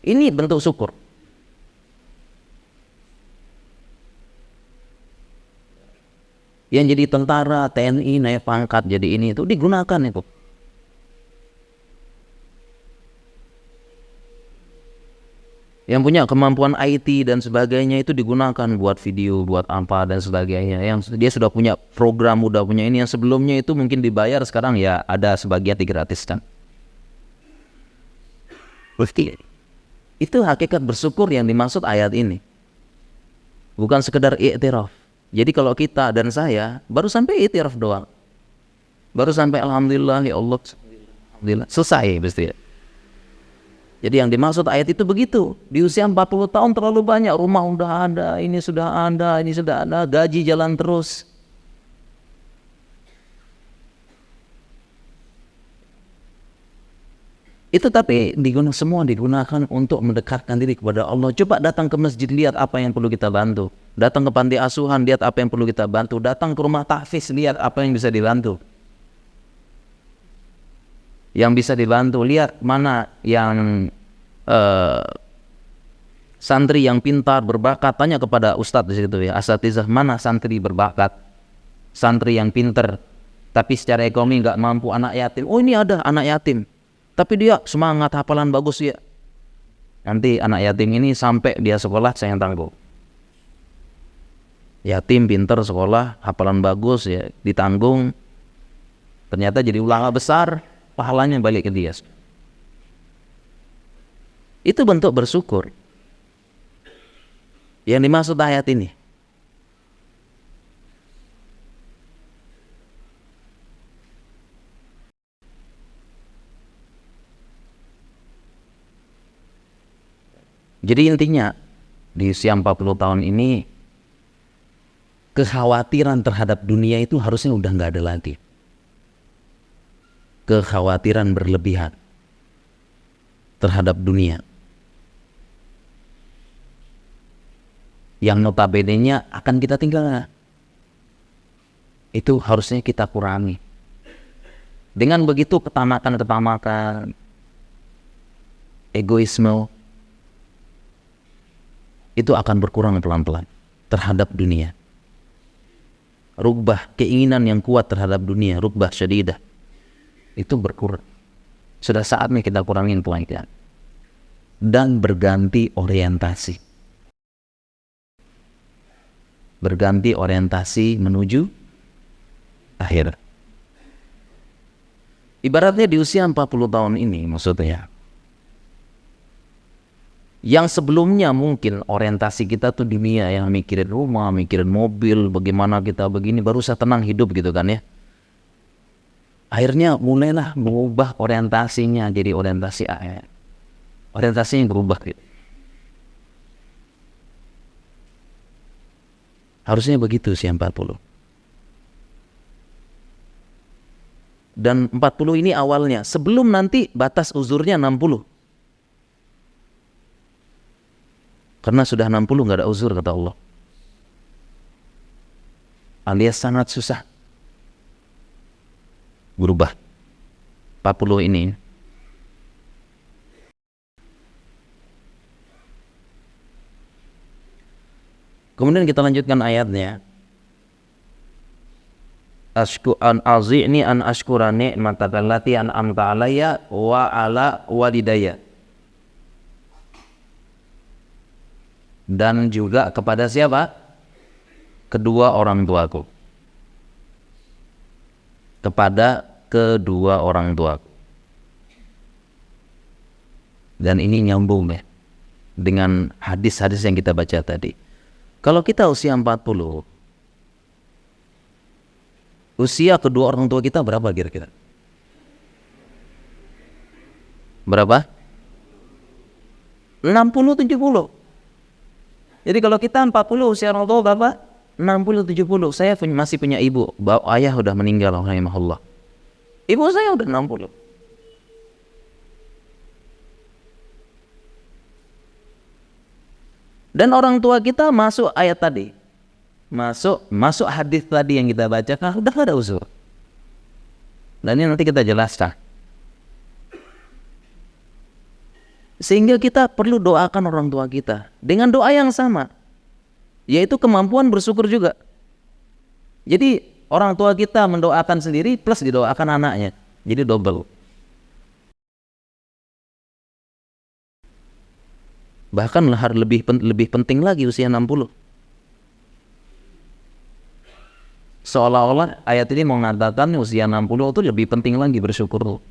Speaker 1: ini bentuk syukur. Yang jadi tentara, TNI, naik pangkat jadi ini itu digunakan itu. Yang punya kemampuan IT dan sebagainya itu digunakan buat video, buat apa dan sebagainya. Yang dia sudah punya program, udah punya ini. Yang sebelumnya itu mungkin dibayar, sekarang ya ada sebagian digratiskan. Berarti itu hakikat bersyukur yang dimaksud ayat ini. Bukan sekedar i'tiraf. Jadi kalau kita dan saya baru sampai i'tiraf doang. Baru sampai alhamdulillah ya Allah. Alhamdulillah. Selesai pasti ya. Jadi yang dimaksud ayat itu begitu. Di usia 40 tahun terlalu banyak. Rumah udah ada, ini sudah ada, ini sudah ada. Gaji jalan terus. Itu tapi semua digunakan untuk mendekatkan diri kepada Allah. Coba datang ke masjid, lihat apa yang perlu kita bantu. Datang ke panti asuhan, lihat apa yang perlu kita bantu. Datang ke rumah tahfiz, lihat apa yang bisa dibantu. Yang bisa dibantu, lihat mana yang santri yang pintar, berbakat. Tanya kepada ustadz di situ ya, asatizah, mana santri berbakat, santri yang pintar tapi secara ekonomi nggak mampu, anak yatim. Oh ini ada anak yatim, tapi dia semangat, hafalan bagus ya. Nanti anak yatim ini sampai dia sekolah saya yang tangguh. Yatim pintar sekolah, hafalan bagus ya, ditanggung. Ternyata jadi ulama besar, pahalanya balik ke dia. Itu bentuk bersyukur yang dimaksud ayat ini. Jadi intinya di usia 40 tahun ini kekhawatiran terhadap dunia itu harusnya udah nggak ada lagi. Kekhawatiran berlebihan terhadap dunia yang notabene-nya akan kita tinggal, itu harusnya kita kurangi. Dengan begitu ketamakan, egoisme itu akan berkurang pelan-pelan terhadap dunia. Rugbah, keinginan yang kuat terhadap dunia, rugbah syadidah, itu berkurang. Sudah saatnya kita kurangin pelan-pelan dan berganti orientasi. Berganti orientasi menuju akhir. Ibaratnya di usia 40 tahun ini maksudnya, yang sebelumnya mungkin orientasi kita tuh dunia, yang mikirin rumah, mikirin mobil, bagaimana kita begini, baru saya tenang hidup gitu kan ya. Akhirnya mulailah mengubah orientasinya jadi orientasi akhir. Orientasinya berubah gitu. Harusnya begitu sih 40. Dan 40 ini awalnya, sebelum nanti batas uzurnya 60. Karena sudah 60 nggak ada uzur kata Allah. Alias sangat susah berubah. 40 ini. Kemudian kita lanjutkan ayatnya. An azi'ni an ashkura ni'mataka allati an'amta alayya wa ala walidayya. Dan juga kepada siapa? Kedua orang tuaku. Kepada kedua orang tuaku. Dan ini nyambung ya dengan hadis-hadis yang kita baca tadi. Kalau kita usia 40, usia kedua orang tua kita berapa kira-kira? Berapa? 60, 70. Jadi kalau kita 40, usia orang tua berapa? 60, 70. Saya masih punya ibu. Ayah udah meninggal, rahimahullah. Ibu saya udah 60. Dan orang tua kita masuk ayat tadi, masuk hadis tadi yang kita bacakan, udah ada uzur. Dan ini nanti kita jelaskan. Sehingga kita perlu doakan orang tua kita dengan doa yang sama, yaitu kemampuan bersyukur juga. Jadi orang tua kita mendoakan sendiri plus didoakan anaknya, jadi double. Bahkan lebih penting lagi usia 60. Seolah-olah ayat ini mengatakan usia 60 itu lebih penting lagi bersyukur.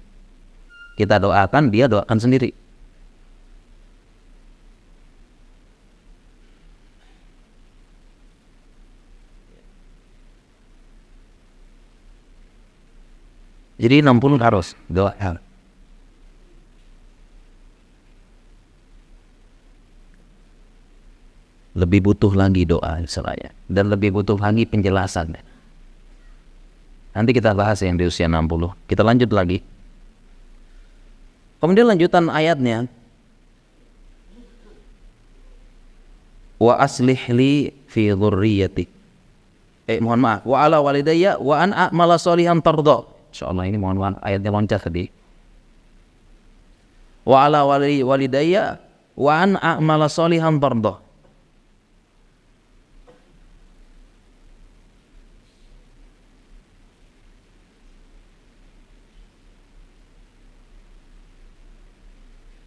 Speaker 1: Kita doakan, dia doakan sendiri. Jadi 60 harus doa. Lebih butuh lagi doa istilahnya, dan lebih butuh lagi penjelasan. Nanti kita bahas yang di usia 60. Kita lanjut lagi. Kemudian lanjutan ayatnya, wa aslih li fi dzurriyyati. Mohon maaf, wa ala walidayya wa an a'mala sholihan tardha. Insyaallah ini mohon maaf ayatnya loncat tadi. Wa ala walidayya wa an a'mala sholihan tardha.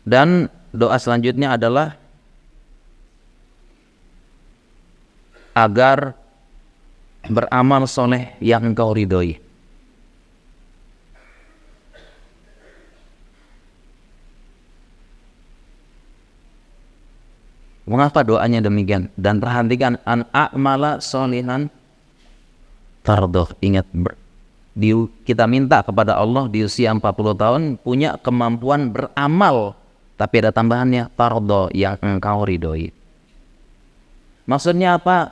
Speaker 1: Dan doa selanjutnya adalah agar beramal soleh yang engkau ridhoi. Mengapa doanya demikian? Dan perhatikan, an a'mala sholihan tardha. Ingat, kita minta kepada Allah di usia 40 tahun punya kemampuan beramal, tapi ada tambahannya, tardha, yang engkau ridhoi. Maksudnya apa?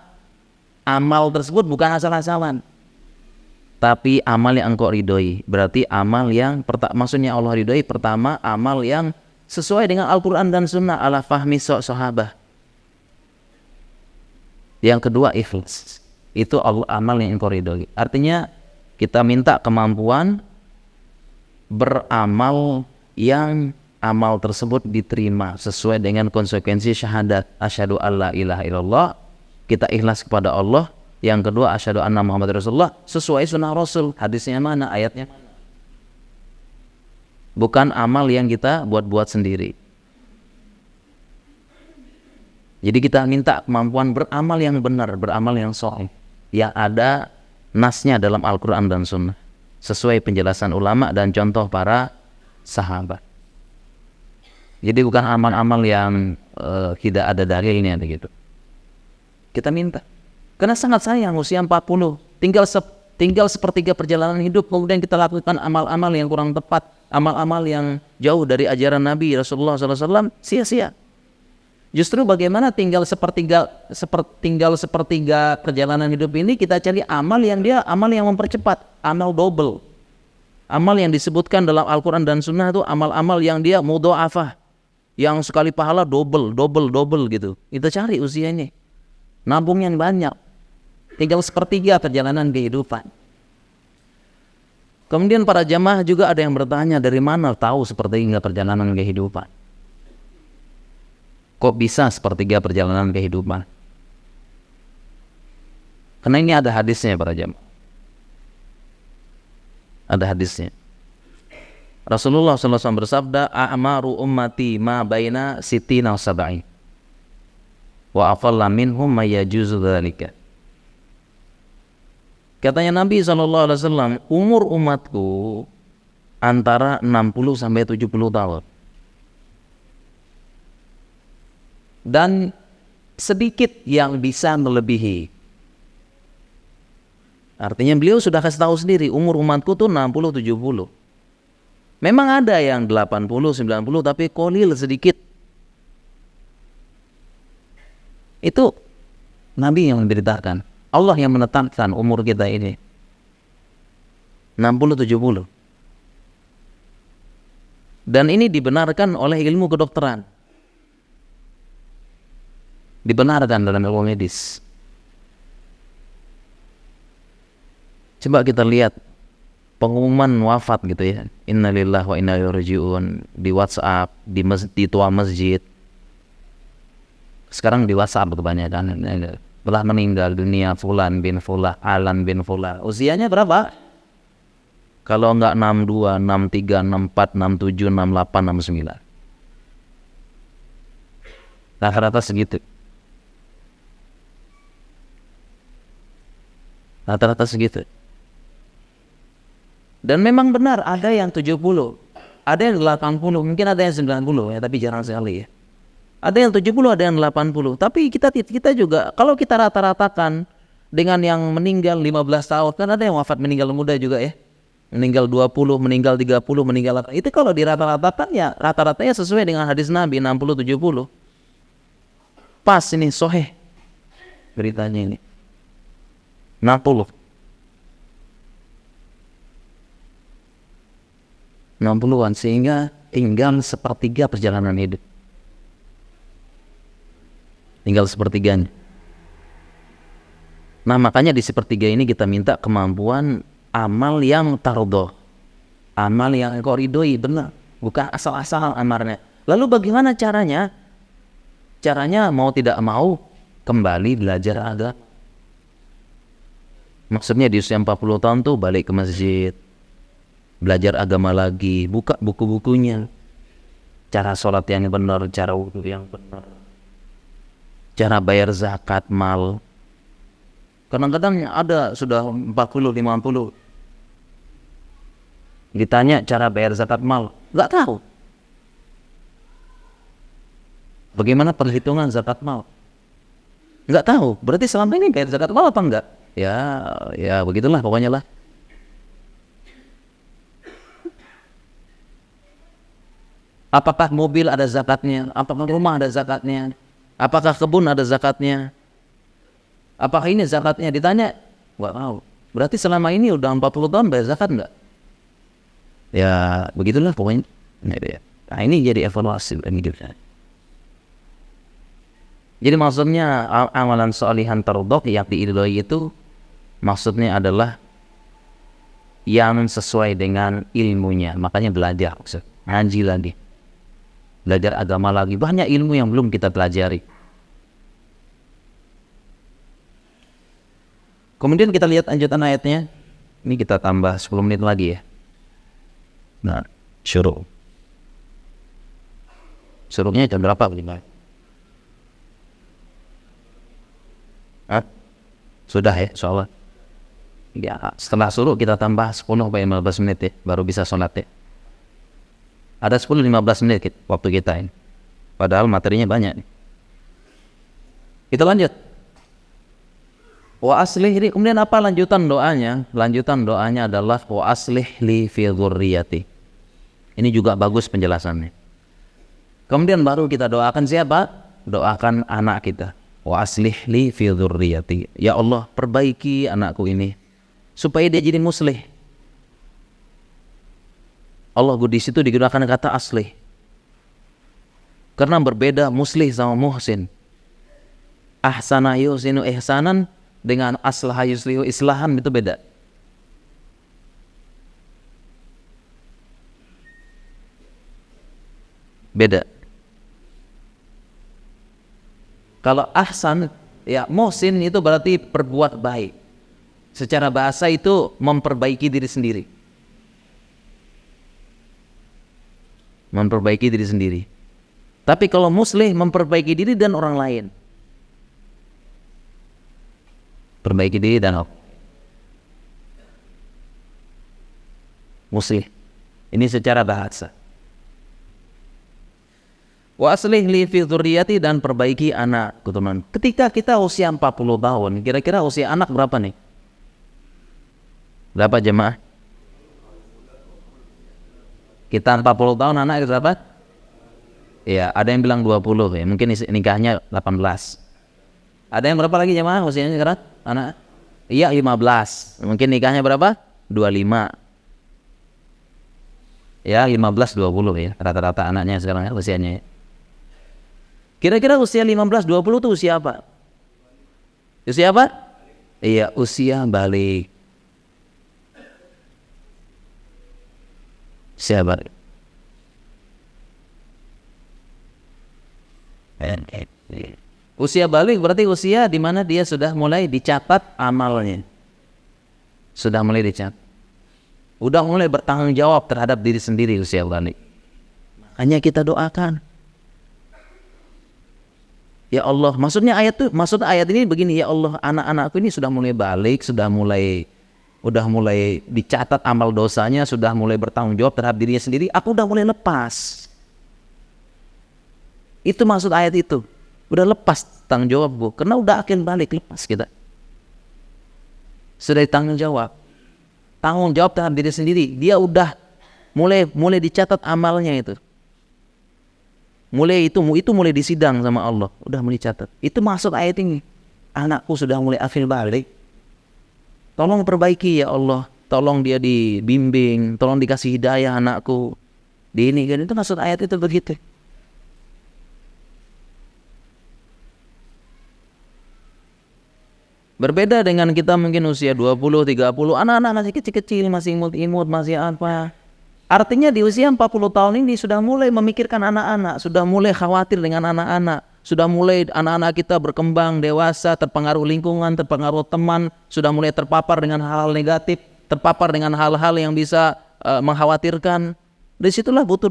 Speaker 1: Amal tersebut bukan asal-asalan, tapi amal yang engkau ridhoi. Berarti amal yang maksudnya Allah ridhoi, pertama amal yang sesuai dengan Al-Quran dan Sunnah ala fahmi sahabah. Yang kedua ikhlas. Itu amal yang engkau ridhoi. Artinya kita minta kemampuan beramal yang amal tersebut diterima sesuai dengan konsekuensi syahadat asyhadu alla ilaha illallah, kita ikhlas kepada Allah. Yang kedua asyhadu anna Muhammad Rasulullah, sesuai sunnah Rasul. Hadisnya mana, ayatnya mana, bukan amal yang kita buat-buat sendiri. Jadi kita minta kemampuan beramal yang benar, beramal yang sahih, yang ada nasnya dalam Al-Quran dan Sunnah, sesuai penjelasan ulama dan contoh para sahabat. Jadi bukan amal-amal yang tidak ada dalilnya begitu. Kita minta karena sangat sayang usia 40, tinggal sepertiga perjalanan hidup, kemudian kita lakukan amal-amal yang kurang tepat, amal-amal yang jauh dari ajaran Nabi Rasulullah SAW, sia-sia. Justru bagaimana tinggal sepertiga perjalanan hidup ini kita cari amal yang mempercepat, amal double. Amal yang disebutkan dalam Al-Quran dan Sunnah itu amal-amal yang dia mudha'afah, yang sekali pahala double gitu. Kita cari usianya, nabung yang banyak, tinggal sepertiga perjalanan kehidupan. Kemudian para jamaah juga ada yang bertanya, dari mana tahu sepertiga perjalanan kehidupan? Kok bisa sepertiga perjalanan kehidupan? Karena ini ada hadisnya para jamaah. Ada hadisnya. Rasulullah SAW bersabda, a'maru ummati ma baina sittina wa sab'in wa aqalla minhum ma yajuzu dzalika. Katanya Nabi SAW, umur umatku antara 60 sampai 70 tahun. Dan sedikit yang bisa melebihi. Artinya beliau sudah kasih tahu sendiri, umur umatku tuh 60-70. Memang ada yang 80-90, tapi qalil sedikit. Itu Nabi yang memberitakan, Allah yang menetapkan umur kita ini 60-70. Dan ini dibenarkan oleh ilmu kedokteran. dibenarkan dalam ilmu medis. Coba kita lihat pengumuman wafat gitu ya, innalillahi wa inna ilaihi rajiun, di WhatsApp, di tua masjid. Sekarang di WhatsApp kebanyakan, telah meninggal dunia fulan bin fulan, Alan bin fulan. Usianya berapa? Kalau enggak 62, 63, 64, 67, 68, 69. Rata-rata segitu. Rata-rata segitu. Dan memang benar ada yang 70, ada yang 80, mungkin ada yang 90 ya, tapi jarang sekali ya. Ada yang 70, ada yang 80. Tapi kita juga kalau kita rata-ratakan dengan yang meninggal 15 tahun, kan ada yang wafat meninggal muda juga ya. Meninggal 20, meninggal 30, meninggal. Itu kalau dirata-ratakan ya rata-ratanya sesuai dengan hadis Nabi 60 70. Pas ini sahih beritanya ini. 60. 60-an, sehingga tinggal sepertiga perjalanan hidup. Tinggal sepertiganya. Nah, makanya di sepertiga ini kita minta kemampuan amal yang tardoh, amal yang engkau ridhoi, benar, bukan asal-asal amarnya. Lalu bagaimana caranya? Caranya mau tidak mau kembali belajar agama. Maksudnya di usia 40 tahun tuh balik ke masjid, belajar agama lagi, buka buku-bukunya, cara sholat yang benar, cara wudhu yang benar, cara bayar zakat mal. Kadang-kadang ada sudah 40, 50, ditanya cara bayar zakat mal, nggak tahu. Bagaimana perhitungan zakat mal? Nggak tahu. Berarti selama ini bayar zakat mal apa enggak? Ya begitulah pokoknya lah. Apakah mobil ada zakatnya? Apakah rumah ada zakatnya? Apakah kebun ada zakatnya? Apakah ini zakatnya? Ditanya, nggak tahu. Berarti selama ini udah 40 tahun bayar zakat enggak? Ya begitulah pokoknya. Nah ini jadi evaluasi hidupnya. Jadi maksudnya amalan sholihan tardok yang diridhoi itu maksudnya adalah yang sesuai dengan ilmunya. Makanya belajar, ngaji lagi, belajar agama lagi. Banyak ilmu yang belum kita pelajari. Kemudian kita lihat lanjutan ayatnya. Ini kita tambah 10 menit lagi ya. Nah, syuruk. Syuruknya jam berapa? Sudah ya, soalnya. Ya, setelah syuruk kita tambah 10-15 menit ya, baru bisa sholat ya. Ada 10-15 menit waktu kita ini. Padahal materinya banyak nih. Kita lanjut. Wa aslih li, kemudian apa lanjutan doanya? Lanjutan doanya adalah wa aslih li fi dzurriyyati. Ini juga bagus penjelasannya. Kemudian baru kita doakan siapa? Doakan anak kita. Wa aslih li fi dzurriyyati. Ya Allah, perbaiki anakku ini supaya dia jadi muslih. Allah di situ digunakan kata aslih. Karena berbeda muslih sama muhsin. Ahsana yusinu ihsanan dengan aslah yuslihu islahan itu beda. Beda. Kalau ahsan, ya muhsin itu berarti berbuat baik. Secara bahasa itu memperbaiki diri sendiri. Memperbaiki diri sendiri. Tapi kalau muslih memperbaiki diri dan orang lain. Perbaiki diri dan orang. Muslih. Ini secara bahasa. Wa aslih li fi dzurriyyati, dan perbaiki anak keturunan. Ketika kita usia 40 tahun, kira-kira usia anak berapa nih? Berapa jemaah? Kita 40 tahun, anak berapa? Ya, ada yang bilang 20 ya. Mungkin nikahnya 18. Ada yang berapa lagi jemaah usianya sekarang? Anak? Iya, 15. Mungkin nikahnya berapa? 25. Ya, 15 20 ya. Rata-rata anaknya sekarang ya usianya. Kira-kira usia 15-20 itu usia apa? Usia apa? Iya, usia balik. Usia balik. Usia balik berarti usia di mana dia sudah mulai dicatat amalnya. Sudah mulai dicatat. Udah mulai bertanggung jawab terhadap diri sendiri usia balik. Makanya kita doakan. Ya Allah, maksud ayat ini begini, ya Allah, anak-anakku ini sudah mulai balik, sudah mulai dicatat amal dosanya, sudah mulai bertanggung jawab terhadap dirinya sendiri, aku udah mulai lepas. Itu maksud ayat itu. Udah lepas tanggung jawab Bu, karena udah akan balik, lepas kita. Sudah ditanggung jawab. Tanggung jawab terhadap diri sendiri, dia udah mulai dicatat amalnya itu. Mulai disidang sama Allah, udah mulai catat. Itu maksud ayat ini. Anakku sudah mulai akhir balik. Tolong perbaiki ya Allah, tolong dia dibimbing, tolong dikasih hidayah anakku. Di ini kan itu maksud ayat itu begitu. Berbeda dengan kita mungkin usia 20, 30, anak-anak masih kecil-kecil, masih imut-imut, masih apa. Artinya di usia 40 tahun ini sudah mulai memikirkan anak-anak, sudah mulai khawatir dengan anak-anak, sudah mulai anak-anak kita berkembang, dewasa, terpengaruh lingkungan, terpengaruh teman, sudah mulai terpapar dengan hal-hal negatif, terpapar dengan hal-hal yang bisa mengkhawatirkan. Disitulah butuh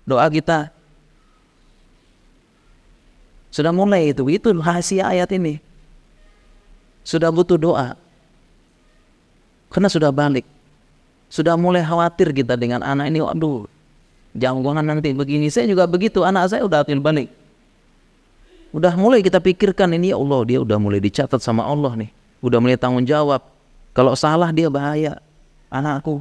Speaker 1: doa kita. Sudah mulai itu rahasia ayat ini. Sudah butuh doa, karena sudah balik. Sudah mulai khawatir kita dengan anak ini, aduh, jangan nanti begini. Saya juga begitu, anak saya udah akhir balik. Udah mulai kita pikirkan ini, ya Allah, dia udah mulai dicatat sama Allah nih. Udah mulai tanggung jawab. Kalau salah dia bahaya, anakku.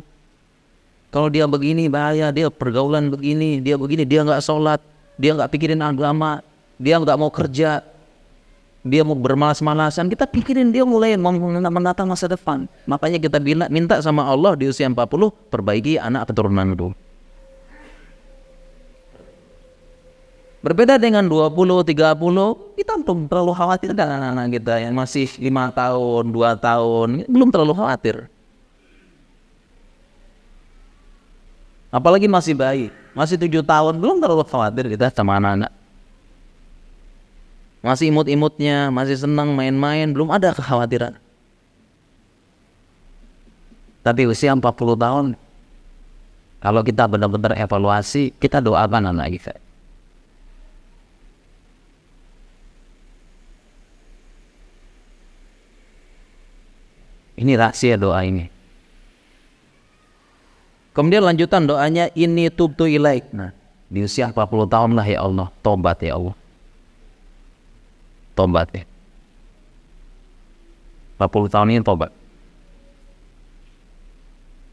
Speaker 1: Kalau dia begini bahaya, dia pergaulan begini, dia nggak sholat, dia nggak pikirin agama, dia nggak mau kerja, dia mau bermalas-malasan, kita pikirin dia mulai menata masa depan. Makanya kita minta sama Allah di usia 40, perbaiki anak keturunan itu. Berbeda dengan 20, 30, kita belum terlalu khawatir dengan anak-anak kita yang masih 5 tahun, 2 tahun, belum terlalu khawatir. Apalagi masih bayi, masih 7 tahun, belum terlalu khawatir kita sama anak-anak. Masih imut-imutnya, masih senang main-main, belum ada kekhawatiran. Tapi usia 40 tahun, kalau kita benar-benar evaluasi, kita doakan anak kita. Ini rahasia doa ini. Kemudian lanjutan doanya, ini tubtu ilaik. Nah, di usia 40 tahun lah ya Allah, tobat ya Allah. Tobat ya. 40 tahun ini tobat.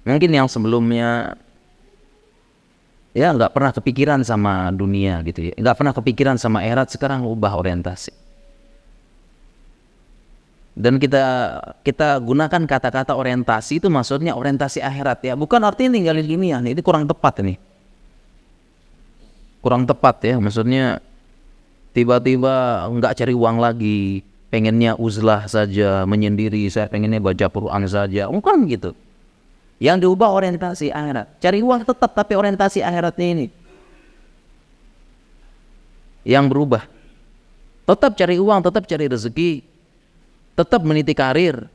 Speaker 1: Mungkin yang sebelumnya ya nggak pernah kepikiran sama dunia gitu ya, nggak pernah kepikiran sama akhirat, sekarang ubah orientasi. Dan kita gunakan kata-kata orientasi itu maksudnya orientasi akhirat ya, bukan artinya tinggalin dunia nih, ini kurang tepat ini. Kurang tepat ya, maksudnya tiba-tiba nggak cari uang lagi, pengennya uzlah saja, menyendiri, saya pengennya baca Quran saja, bukan gitu. Yang diubah orientasi akhirat. Cari uang tetap, tapi orientasi akhiratnya ini yang berubah. Tetap cari uang, tetap cari rezeki, tetap meniti karir,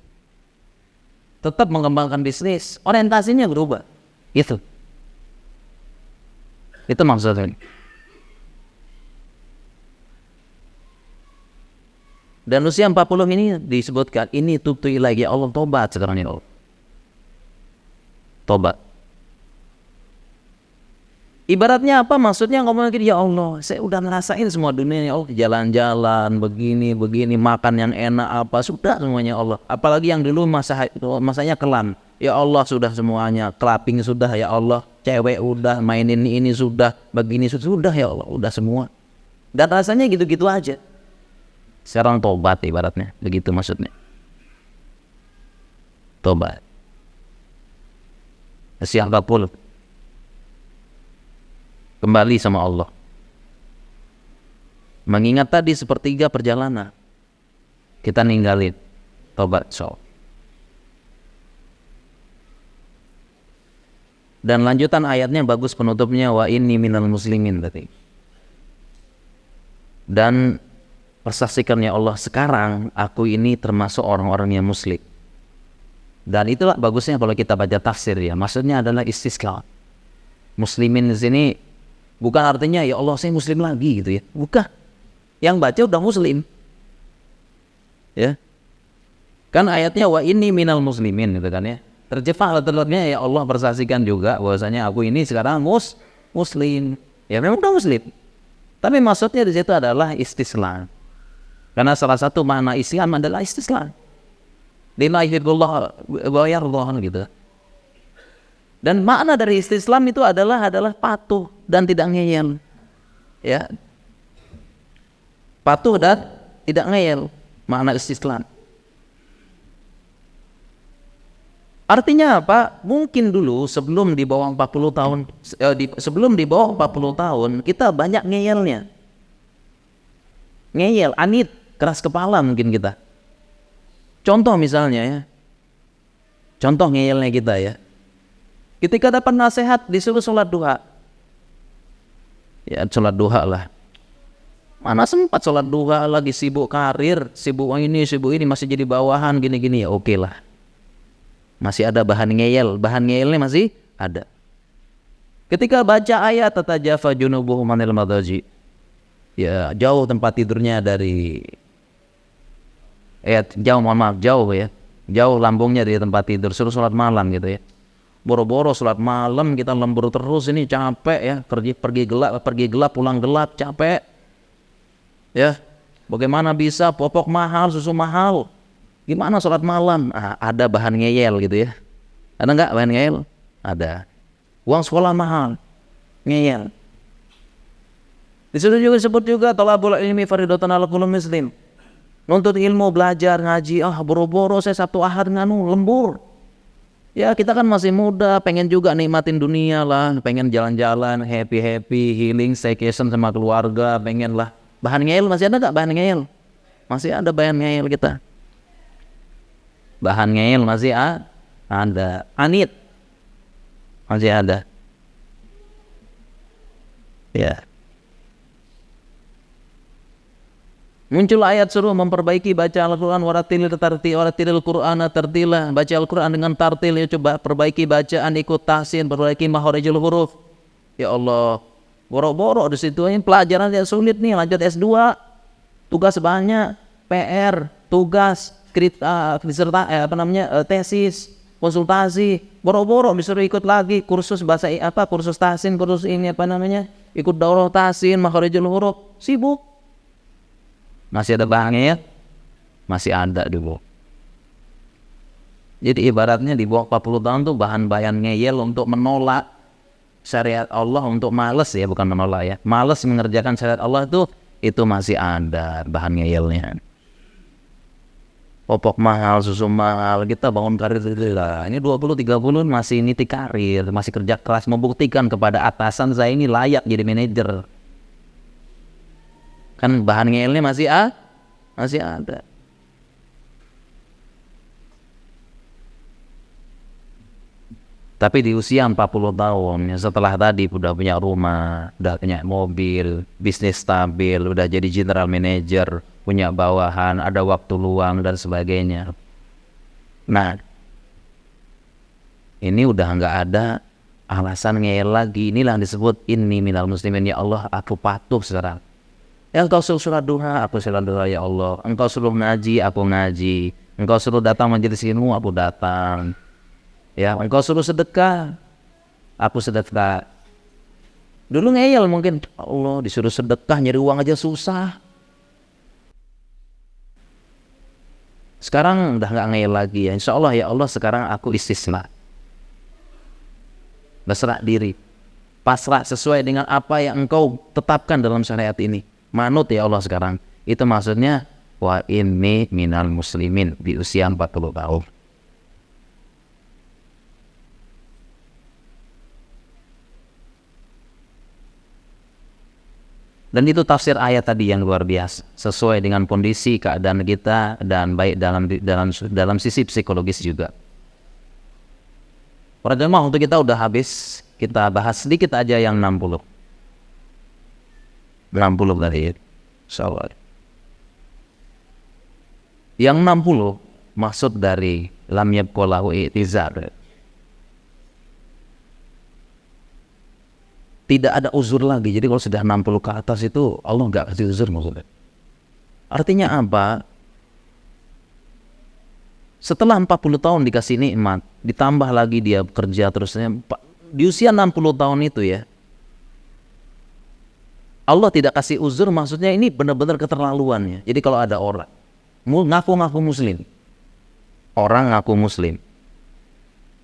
Speaker 1: tetap mengembangkan bisnis, orientasinya berubah. Itu maksudnya. Dan usia 40 ini disebutkan, ini tubtu ilaik ya Allah, tobat sekarang ya Allah. Tobat. Ibaratnya apa? Maksudnya ngomong lagi, ya Allah, saya udah ngerasain semua dunia ya Allah, jalan-jalan begini, makan yang enak apa, sudah semuanya Allah. Apalagi yang dulu masanya kelam. Ya Allah, sudah semuanya, clubbing sudah ya Allah, cewek udah, mainin ini sudah, begini sudah ya Allah, udah semua. Dan rasanya gitu-gitu aja. Sekarang tobat ibaratnya, begitu maksudnya. Tobat. Usia 40. Kembali sama Allah. Mengingat tadi sepertiga perjalanan kita ninggalin, tobat so. Dan lanjutan ayatnya bagus penutupnya, wa inni minal muslimin tadi. Dan persaksikannya Allah, sekarang aku ini termasuk orang-orang yang muslim. Dan itulah bagusnya kalau kita baca tafsir ya. Maksudnya adalah istisqa. Muslimin di sini bukan artinya ya Allah saya muslim lagi gitu ya. Bukan. Yang baca udah muslim. Ya. Kan ayatnya wa inni minal muslimin gitu kan ya. Terjemahnya ya Allah persaksikan juga bahwasanya aku ini sekarang muslim. Ya memang udah muslim. Tapi maksudnya di situ adalah istislam. Karena salah satu makna Islam adalah istislam. Lima yuhibbullah wa yardha gitu. Dan makna dari istislam itu adalah patuh dan tidak ngeyel. Ya. Patuh dan tidak ngeyel, makna istislam. Artinya apa? Mungkin dulu sebelum di bawah 40 tahun sebelum di bawah 40 tahun kita banyak ngeyelnya. Ngeyel, anit, keras kepala mungkin kita. Contoh misalnya ya. Contoh ngeyelnya kita ya. Ketika dapat nasihat disuruh sholat duha. Ya sholat duha lah. Mana sempat sholat duha, lagi sibuk karir, sibuk ini masih jadi bawahan gini-gini ya oke lah. Masih ada bahan ngeyelnya masih ada. Ketika baca ayat tatajafa junubuhum anil madaji, ya jauh tempat tidurnya dari jauh lambungnya dari tempat tidur, suruh sholat malam gitu ya. Boro-boro sholat malam kita lembur terus, ini capek ya, pergi gelap pulang gelap, capek ya. Bagaimana bisa popok mahal, susu mahal, gimana sholat malam? Ada bahan ngeyel gitu ya. Ada nggak bahan ngeyel? Ada. Uang sekolah mahal, ngeyel. Disitu juga disebut juga talabul ilmi fardhatun 'ala kulli muslim. Nuntut ilmu, belajar, ngaji, boro-boro saya Sabtu Ahad lembur. Ya kita kan masih muda, pengen juga nikmatin dunia lah, pengen jalan-jalan, happy, healing, staycation sama keluarga, pengen lah. Bahan ngeyel masih ada nggak bahan ngeyel? Masih ada bahan ngeyel kita. Bahan ngeyel masih ada. Anit masih ada. Ya. Muncul ayat suruh memperbaiki baca Al-Quran, waratilil Qur'ana tartila, baca Al-Quran dengan tartil ya, coba perbaiki bacaan, ikut tahsin, perbaiki makharijul huruf. Ya Allah, boro-boro di situ ini pelajaran yang sulit nih, lanjut S2, tugas banyak, PR, tugas, tesis, konsultasi, boro-boro disuruh ikut lagi kursus bahasa kursus tahsin, kursus ini ikut daurah tahsin, makharijul huruf, sibuk. Masih ada bahannya ya? Masih ada dulu. Jadi ibaratnya di bawah 40 tahun tuh bahan ngeyel untuk menolak syariat Allah, untuk males ya, bukan menolak ya, males mengerjakan syariat Allah itu masih ada bahan ngeyelnya. Popok mahal, susu mahal, kita bangun karir lah. Ini 20-30 masih niti karir, masih kerja keras, membuktikan kepada atasan saya ini layak jadi manajer. Kan bahan ngeyelnya masih ada. Tapi di usia 40 tahun, setelah tadi udah punya rumah, udah punya mobil, bisnis stabil, udah jadi general manager, punya bawahan, ada waktu luang dan sebagainya. Nah, ini udah nggak ada alasan ngeyel lagi. Inilah yang disebut inni minal muslimin, ya Allah aku patuh sekarang. Ya engkau suruh sholat duha, aku sholat duha ya Allah. Engkau suruh ngaji, aku ngaji. Engkau suruh datang majelis ilmu, aku datang. Ya, engkau suruh sedekah, aku sedekah. Dulu ngeyel mungkin, Allah disuruh sedekah nyari uang aja susah. Sekarang udah nggak ngeyel lagi ya. Insya Allah ya Allah sekarang aku istisna. Berserah diri, pasrah sesuai dengan apa yang engkau tetapkan dalam syariat ini. Manut ya Allah sekarang. Itu maksudnya wa inni minal muslimin di usia 40 tahun. Dan itu tafsir ayat tadi yang luar biasa, sesuai dengan kondisi keadaan kita dan baik dalam sisi psikologis juga. Para jemaah, untuk kita udah habis, kita bahas sedikit aja yang 60 tadi, insyaallah. Yang 60 maksud dari lam yabqa lahu i'tizar. Tidak ada uzur lagi. Jadi kalau sudah 60 ke atas itu Allah nggak kasih uzur maksudnya. Artinya apa? Setelah 40 tahun dikasih nikmat, ditambah lagi dia bekerja terusnya, di usia 60 tahun itu ya, Allah tidak kasih uzur, maksudnya ini benar-benar keterlaluannya. Jadi kalau ada orang ngaku-ngaku muslim, orang ngaku muslim,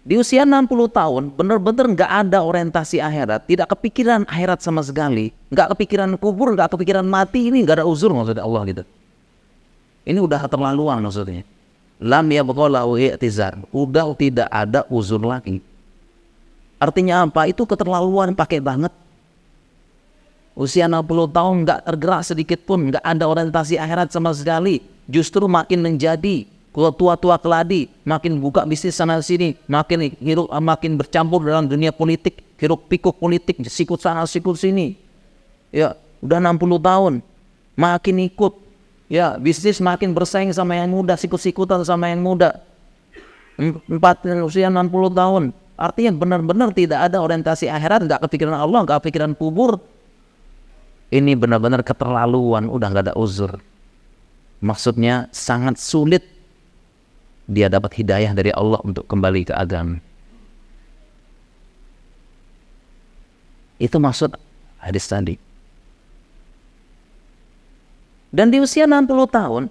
Speaker 1: di usia 60 tahun benar-benar nggak ada orientasi akhirat, tidak kepikiran akhirat sama sekali, nggak kepikiran kubur, nggak kepikiran mati, ini nggak ada uzur maksudnya Allah gitu. Ini udah keterlaluan maksudnya. Lam yabqa lahu i'tizar, udah tidak ada uzur lagi. Artinya apa? Itu keterlaluan pakai banget. Usia 60 tahun nggak tergerak sedikit pun, nggak ada orientasi akhirat sama sekali, justru makin menjadi tua-tua keladi, makin buka bisnis sana sini, makin bercampur dalam dunia politik, hiruk pikuk politik, sikut sana sikut sini. Ya, udah 60 tahun, makin ikut. Ya, bisnis makin bersaing sama yang muda, sikut-sikutan sama yang muda. Usia 60 tahun, artinya benar-benar tidak ada orientasi akhirat, nggak kepikiran Allah, nggak kepikiran kubur. Ini benar-benar keterlaluan, udah nggak ada uzur. Maksudnya sangat sulit dia dapat hidayah dari Allah untuk kembali ke agama. Itu maksud hadis tadi. Dan di usia 60 tahun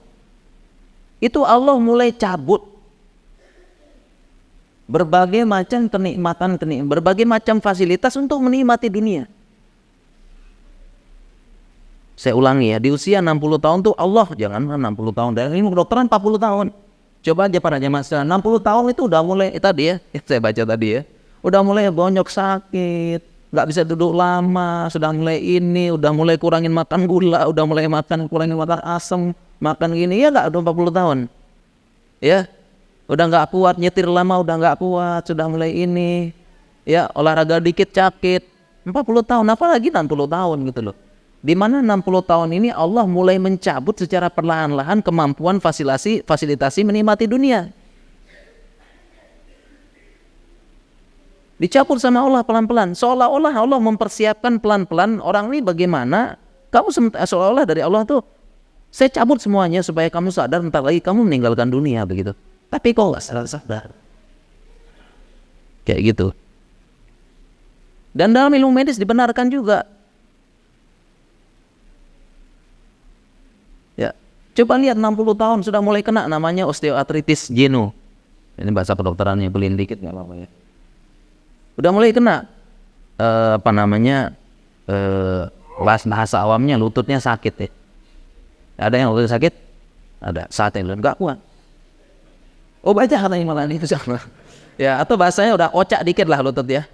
Speaker 1: itu Allah mulai cabut berbagai macam kenikmatan, berbagai macam fasilitas untuk menikmati dunia. Saya ulangi ya, di usia 60 tahun tuh Allah, jangan 60 tahun, dan ini kedokteran 40 tahun. Coba aja para jemaah sekalian, 60 tahun itu udah mulai, tadi ya, saya baca tadi ya, udah mulai bonyok sakit, nggak bisa duduk lama, sudah mulai ini, udah mulai kurangin makan gula, udah mulai kurangin makan asam, makan gini, ya nggak, udah 40 tahun. Ya, udah nggak kuat, nyetir lama udah nggak kuat, sudah mulai ini, ya olahraga dikit sakit, 40 tahun, apalagi 60 tahun gitu loh. Di mana 60 tahun ini Allah mulai mencabut secara perlahan-lahan kemampuan fasilitasi menikmati dunia. Dicabut sama Allah pelan-pelan, seolah-olah Allah mempersiapkan pelan-pelan orang ini bagaimana kamu seolah-olah dari Allah tuh, saya cabut semuanya supaya kamu sadar bentar lagi kamu meninggalkan dunia begitu. Tapi kok nggak sadar. Kayak gitu. Dan dalam ilmu medis dibenarkan juga. Ya, coba lihat 60 tahun sudah mulai kena namanya osteoartritis jenu. Ini bahasa kedokterannya, belin dikit nggak apa-apa ya. Udah mulai kena bahasa awamnya lututnya sakit ya. Ada yang lututnya sakit? Ada, saatnya nggak kuat. Oh baca katanya malah itu sama. Ya, atau bahasanya udah ocak dikit lah lutut ya.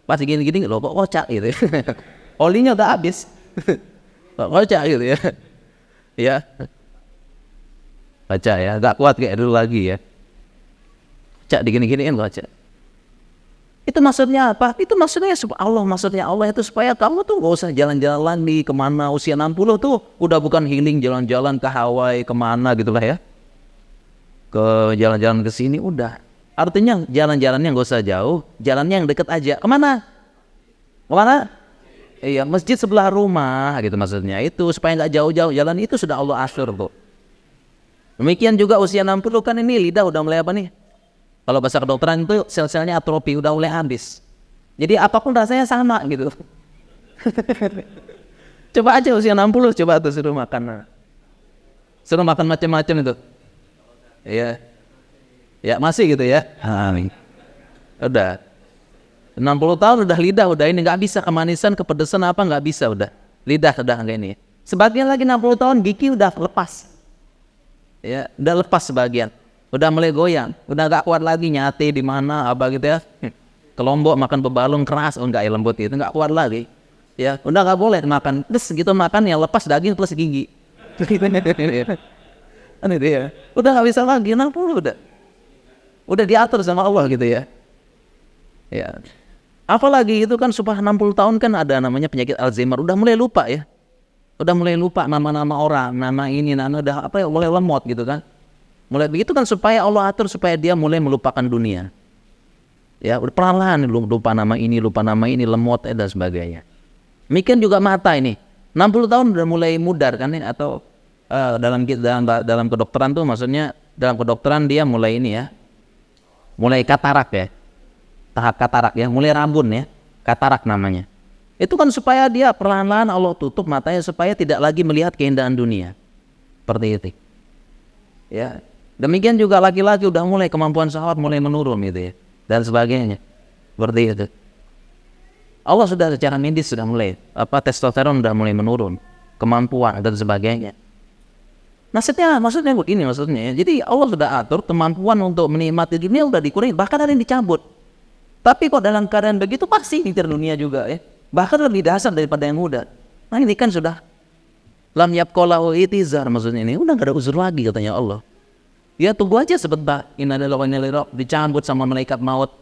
Speaker 1: Pas gini-gini loh kok ocak gitu ya. Olinya udah habis. Ocak gitu ya. Ya, baca ya, nggak kuat kayak dulu lagi ya. Cak digini-giniin baca. Itu maksudnya apa? Itu maksudnya maksudnya Allah itu supaya kamu tuh nggak usah jalan-jalan lagi kemana usia 60 tuh udah bukan healing jalan-jalan ke Hawaii kemana gitulah ya. Ke jalan-jalan ke sini udah. Artinya jalan-jalannya nggak usah jauh, jalannya yang deket aja. Kemana? Kemana? Iya, masjid sebelah rumah gitu maksudnya. Itu supaya nggak jauh-jauh, jalan itu sudah Allah atur tuh. Demikian juga usia 60 kan ini lidah udah mulai apa nih? Kalau bahasa kedokteran itu sel-selnya atrofi, udah mulai habis. Jadi apapun rasanya sama gitu. Coba aja usia 60, coba tuh suruh makan. Suruh makan macam-macam itu. Iya. Ya masih gitu ya. Udah. 60 tahun udah lidah udah ini nggak bisa kemanisan, kepedesan apa nggak bisa udah. Lidah udah kayak ini. Sebagian lagi 60 tahun gigi udah lepas. Ya, udah lepas sebagian. Udah mulai goyang, udah nggak kuat lagi nyate di mana apa gitu ya. Ke Lombok makan bebalung keras, oh enggak ya lembut itu nggak kuat lagi.
Speaker 2: Ya, udah nggak boleh makan. Terus gitu makan yang lepas daging plus gigi. Ini dia. Udah nggak bisa lagi 60 udah. Udah diatur sama Allah gitu ya. Ya. Apalagi itu kan supaya 60 tahun kan ada namanya penyakit Alzheimer, udah mulai lupa ya. Udah mulai lupa nama-nama orang, nama ini, nama udah apa ya, mulai lemot gitu kan. Mulai begitu kan supaya Allah atur supaya dia mulai melupakan dunia. Ya, udah perlahan lupa nama ini, lemot dan sebagainya. Demikian juga mata ini. 60 tahun udah mulai mudar kan ya, atau dalam kedokteran tuh maksudnya dalam kedokteran dia mulai ini ya. Mulai katarak ya. Tahap katarak ya, mulai rabun ya. Katarak namanya. Itu kan supaya dia perlahan-lahan Allah tutup matanya supaya tidak lagi melihat keindahan dunia. Seperti itu. Ya. Demikian juga laki-laki udah mulai kemampuan syahwat mulai menurun gitu ya. Dan sebagainya. Seperti itu. Allah sudah secara medis sudah mulai testosteron sudah mulai menurun, kemampuan dan sebagainya. Maksudnya begini maksudnya. Jadi Allah sudah atur kemampuan untuk menikmati dunia sudah dikurangi, bahkan ada yang dicabut. Tapi kok dalam keadaan begitu pasti ngejar dunia juga ya. Bahkan lebih dasar daripada yang muda. Nah ini kan sudah lam yabqalahu itizar, maksudnya ini udah gak ada uzur lagi katanya Allah. Ya tunggu aja sebentar. Inna lillahi wa inna ilaihi raji'un, dicabut sama malaikat maut.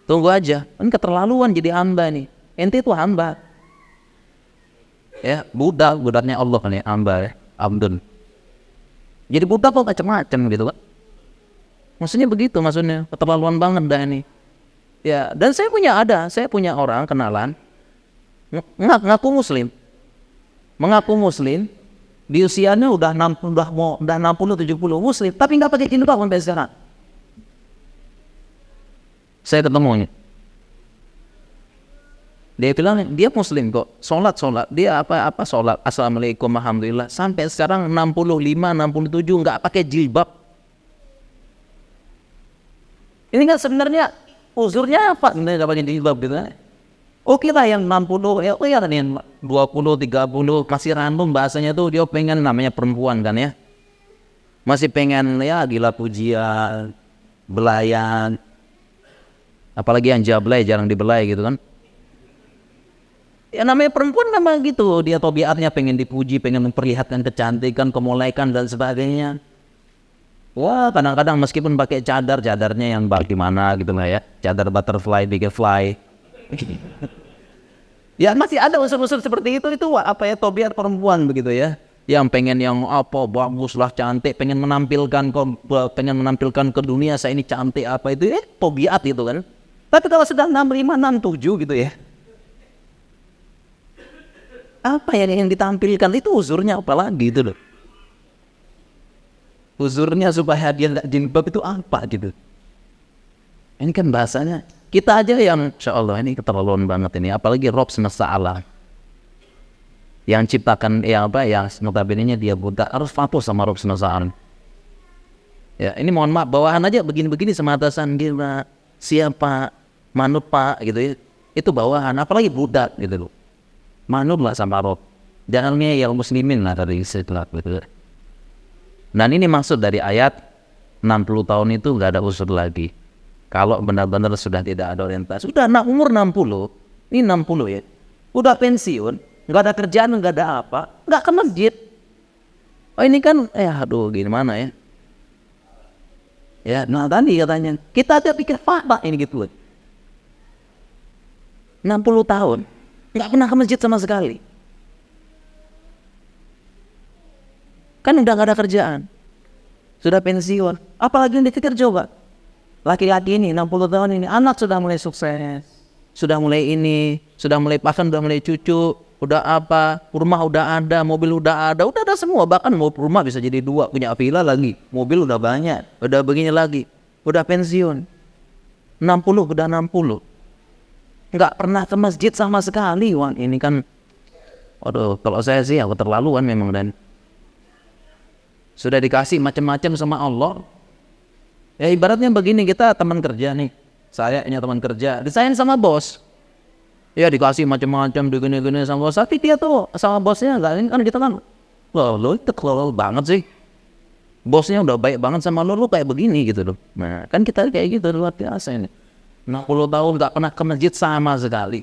Speaker 2: Tunggu aja, kan keterlaluan jadi hamba nih. Ente itu hamba. Ya, budaknya Allah kan ya, hamba ya, abdun. Jadi budak kok macam-macam gitu kan. Maksudnya begitu, maksudnya keterlaluan banget dah ini. Ya, dan saya punya orang kenalan mengaku muslim, di usianya udah 60 70 muslim, tapi nggak pakai jilbab sampai sekarang. Saya ketemunya, dia bilang dia muslim kok, sholat dia apa sholat, assalamualaikum alhamdulillah, sampai sekarang 65 67 nggak pakai jilbab. Ini kan sebenarnya uzurnya apa nggak pakai jilbab gitu kan? Oke lah yang 60 ya, yang 20 30 masih random bahasanya tuh, dia pengen namanya perempuan kan ya, masih pengen ya gila pujian, belayan. Apalagi yang jablay jarang dibelai gitu kan. Ya namanya perempuan memang gitu, dia tabiatnya pengen dipuji, pengen memperlihatkan kecantikan, kemolekan dan sebagainya. Wah, kadang-kadang meskipun pakai cadarnya yang bagaimana gitu lah ya, cadar butterfly, butterfly. Ya masih ada unsur-unsur seperti itu apa ya, tabiat perempuan begitu ya. Yang pengen yang apa bagus lah, cantik, pengen menampilkan ke dunia saya ini cantik apa itu tabiat gitu kan. Tapi kalau sudah 65 67 gitu ya, apa yang ditampilkan itu uzurnya apa lagi itu loh. Uzurnya supaya dia tidak jilbab itu apa gitu. Ini kan bahasanya kita aja yang insya Allah ini keterlaluan banget ini, apalagi Rob semesta alam yang ciptakan yang notabene dia buta, harus patuh sama Rob semesta alam. Ya ini mohon maaf, bawahan aja begini-begini sama atasan gila siapa manut pak gitu ya, itu bawahan, apalagi budak gitu loh. Manut lah sama Rob, jangan ngeyel muslimin lah dari istilah gitu. Dan ini maksud dari ayat 60 tahun itu nggak ada usur lagi. Kalau benar-benar sudah tidak ada orientasi, sudah umur 60, ini 60 ya, udah pensiun, nggak ada kerjaan, nggak ada apa, nggak ke masjid. Oh ini kan, aduh gimana ya? Ya, nah tadi katanya kita ada pikir apa ini gitu loh. 60 tahun, nggak pernah ke masjid sama sekali. Kan udah gak ada kerjaan, sudah pensiun, apalagi yang dipikir coba. Laki-laki ini 60 tahun ini, anak sudah mulai sukses, sudah mulai ini, sudah mulai bahkan udah mulai cucu, udah apa, rumah udah ada, mobil udah ada semua, bahkan rumah bisa jadi 2, punya villa lagi, mobil udah banyak, udah begini lagi, udah pensiun. 60 udah 60, nggak pernah ke masjid sama sekali. Wah ini kan, waduh, kalau saya sih aku terlaluan memang. Dan sudah dikasih macam-macam sama Allah. Ya ibaratnya begini, kita teman kerja nih, saya punya teman kerja, disayang sama bos. Ya dikasih macam-macam begini-gini sama bos, tapi dia tuh sama bosnya enggak, kan kita kan, lo itu kelol banget sih. Bosnya udah baik banget sama lo kayak begini gitu loh. Nah kan kita kayak gitu luar biasa ini. 60 tahun nggak pernah ke masjid sama sekali.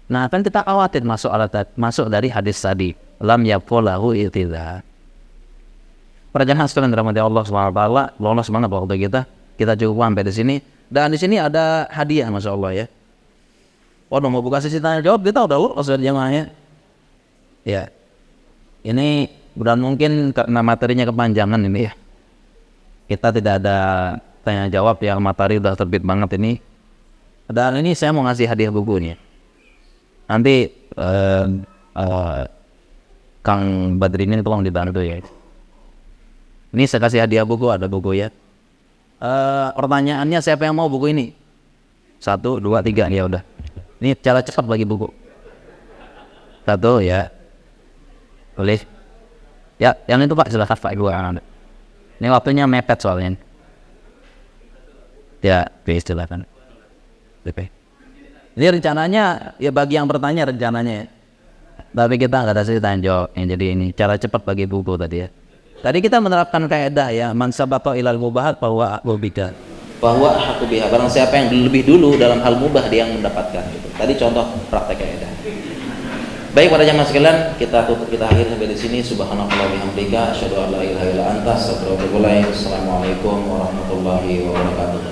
Speaker 2: Nah, kan kita khawatir masuk dari hadis tadi, lam yaqulahu i'tidha. Para jamaah sekalian dirahmati Allah Subhanahu wa taala, lolos banget waktu kita cukup sampai di sini. Dan di sini ada hadiah, Masya Allah ya. Waduh, mau buka sesi tanya jawab, kita udah lolos dari jamaahnya. Ya, ini bukan mungkin karena materinya kepanjangan ini ya. Kita tidak ada tanya jawab yang materi udah terbit banget ini. Dan ini saya mau ngasih hadiah buku nih. Nanti Kang Badrinin tolong dibantu ya. Ini saya kasih hadiah buku, ada buku ya. Pertanyaannya siapa yang mau buku ini? 1, 2, 3 ya udah. Ini cara cepat bagi buku. 1 ya. Boleh. Ya, yang itu Pak silakan Pak Ibu. Ini waktunya mepet soalnya. Ya, silakan. Oke. Ini rencananya ya bagi yang bertanya rencananya ya. Tapi kita nggak ada sesi tanya jawab. Jadi ini cara cepat bagi buku tadi ya. Tadi kita menerapkan kaidah ya, man sabaqa ilal mubahat bahwa akubika. Bahwa hakubiha, barang siapa yang lebih dulu dalam hal mubah dia yang mendapatkan gitu. Tadi contoh praktek kaidah. Baik para jamaah sekalian, kita akhir sampai di sini. Subhanallah bihamdika, asyhadu an la ilaha illa anta, astaghfiruka wa atubu ilaik. Assalamualaikum warahmatullahi wabarakatuh.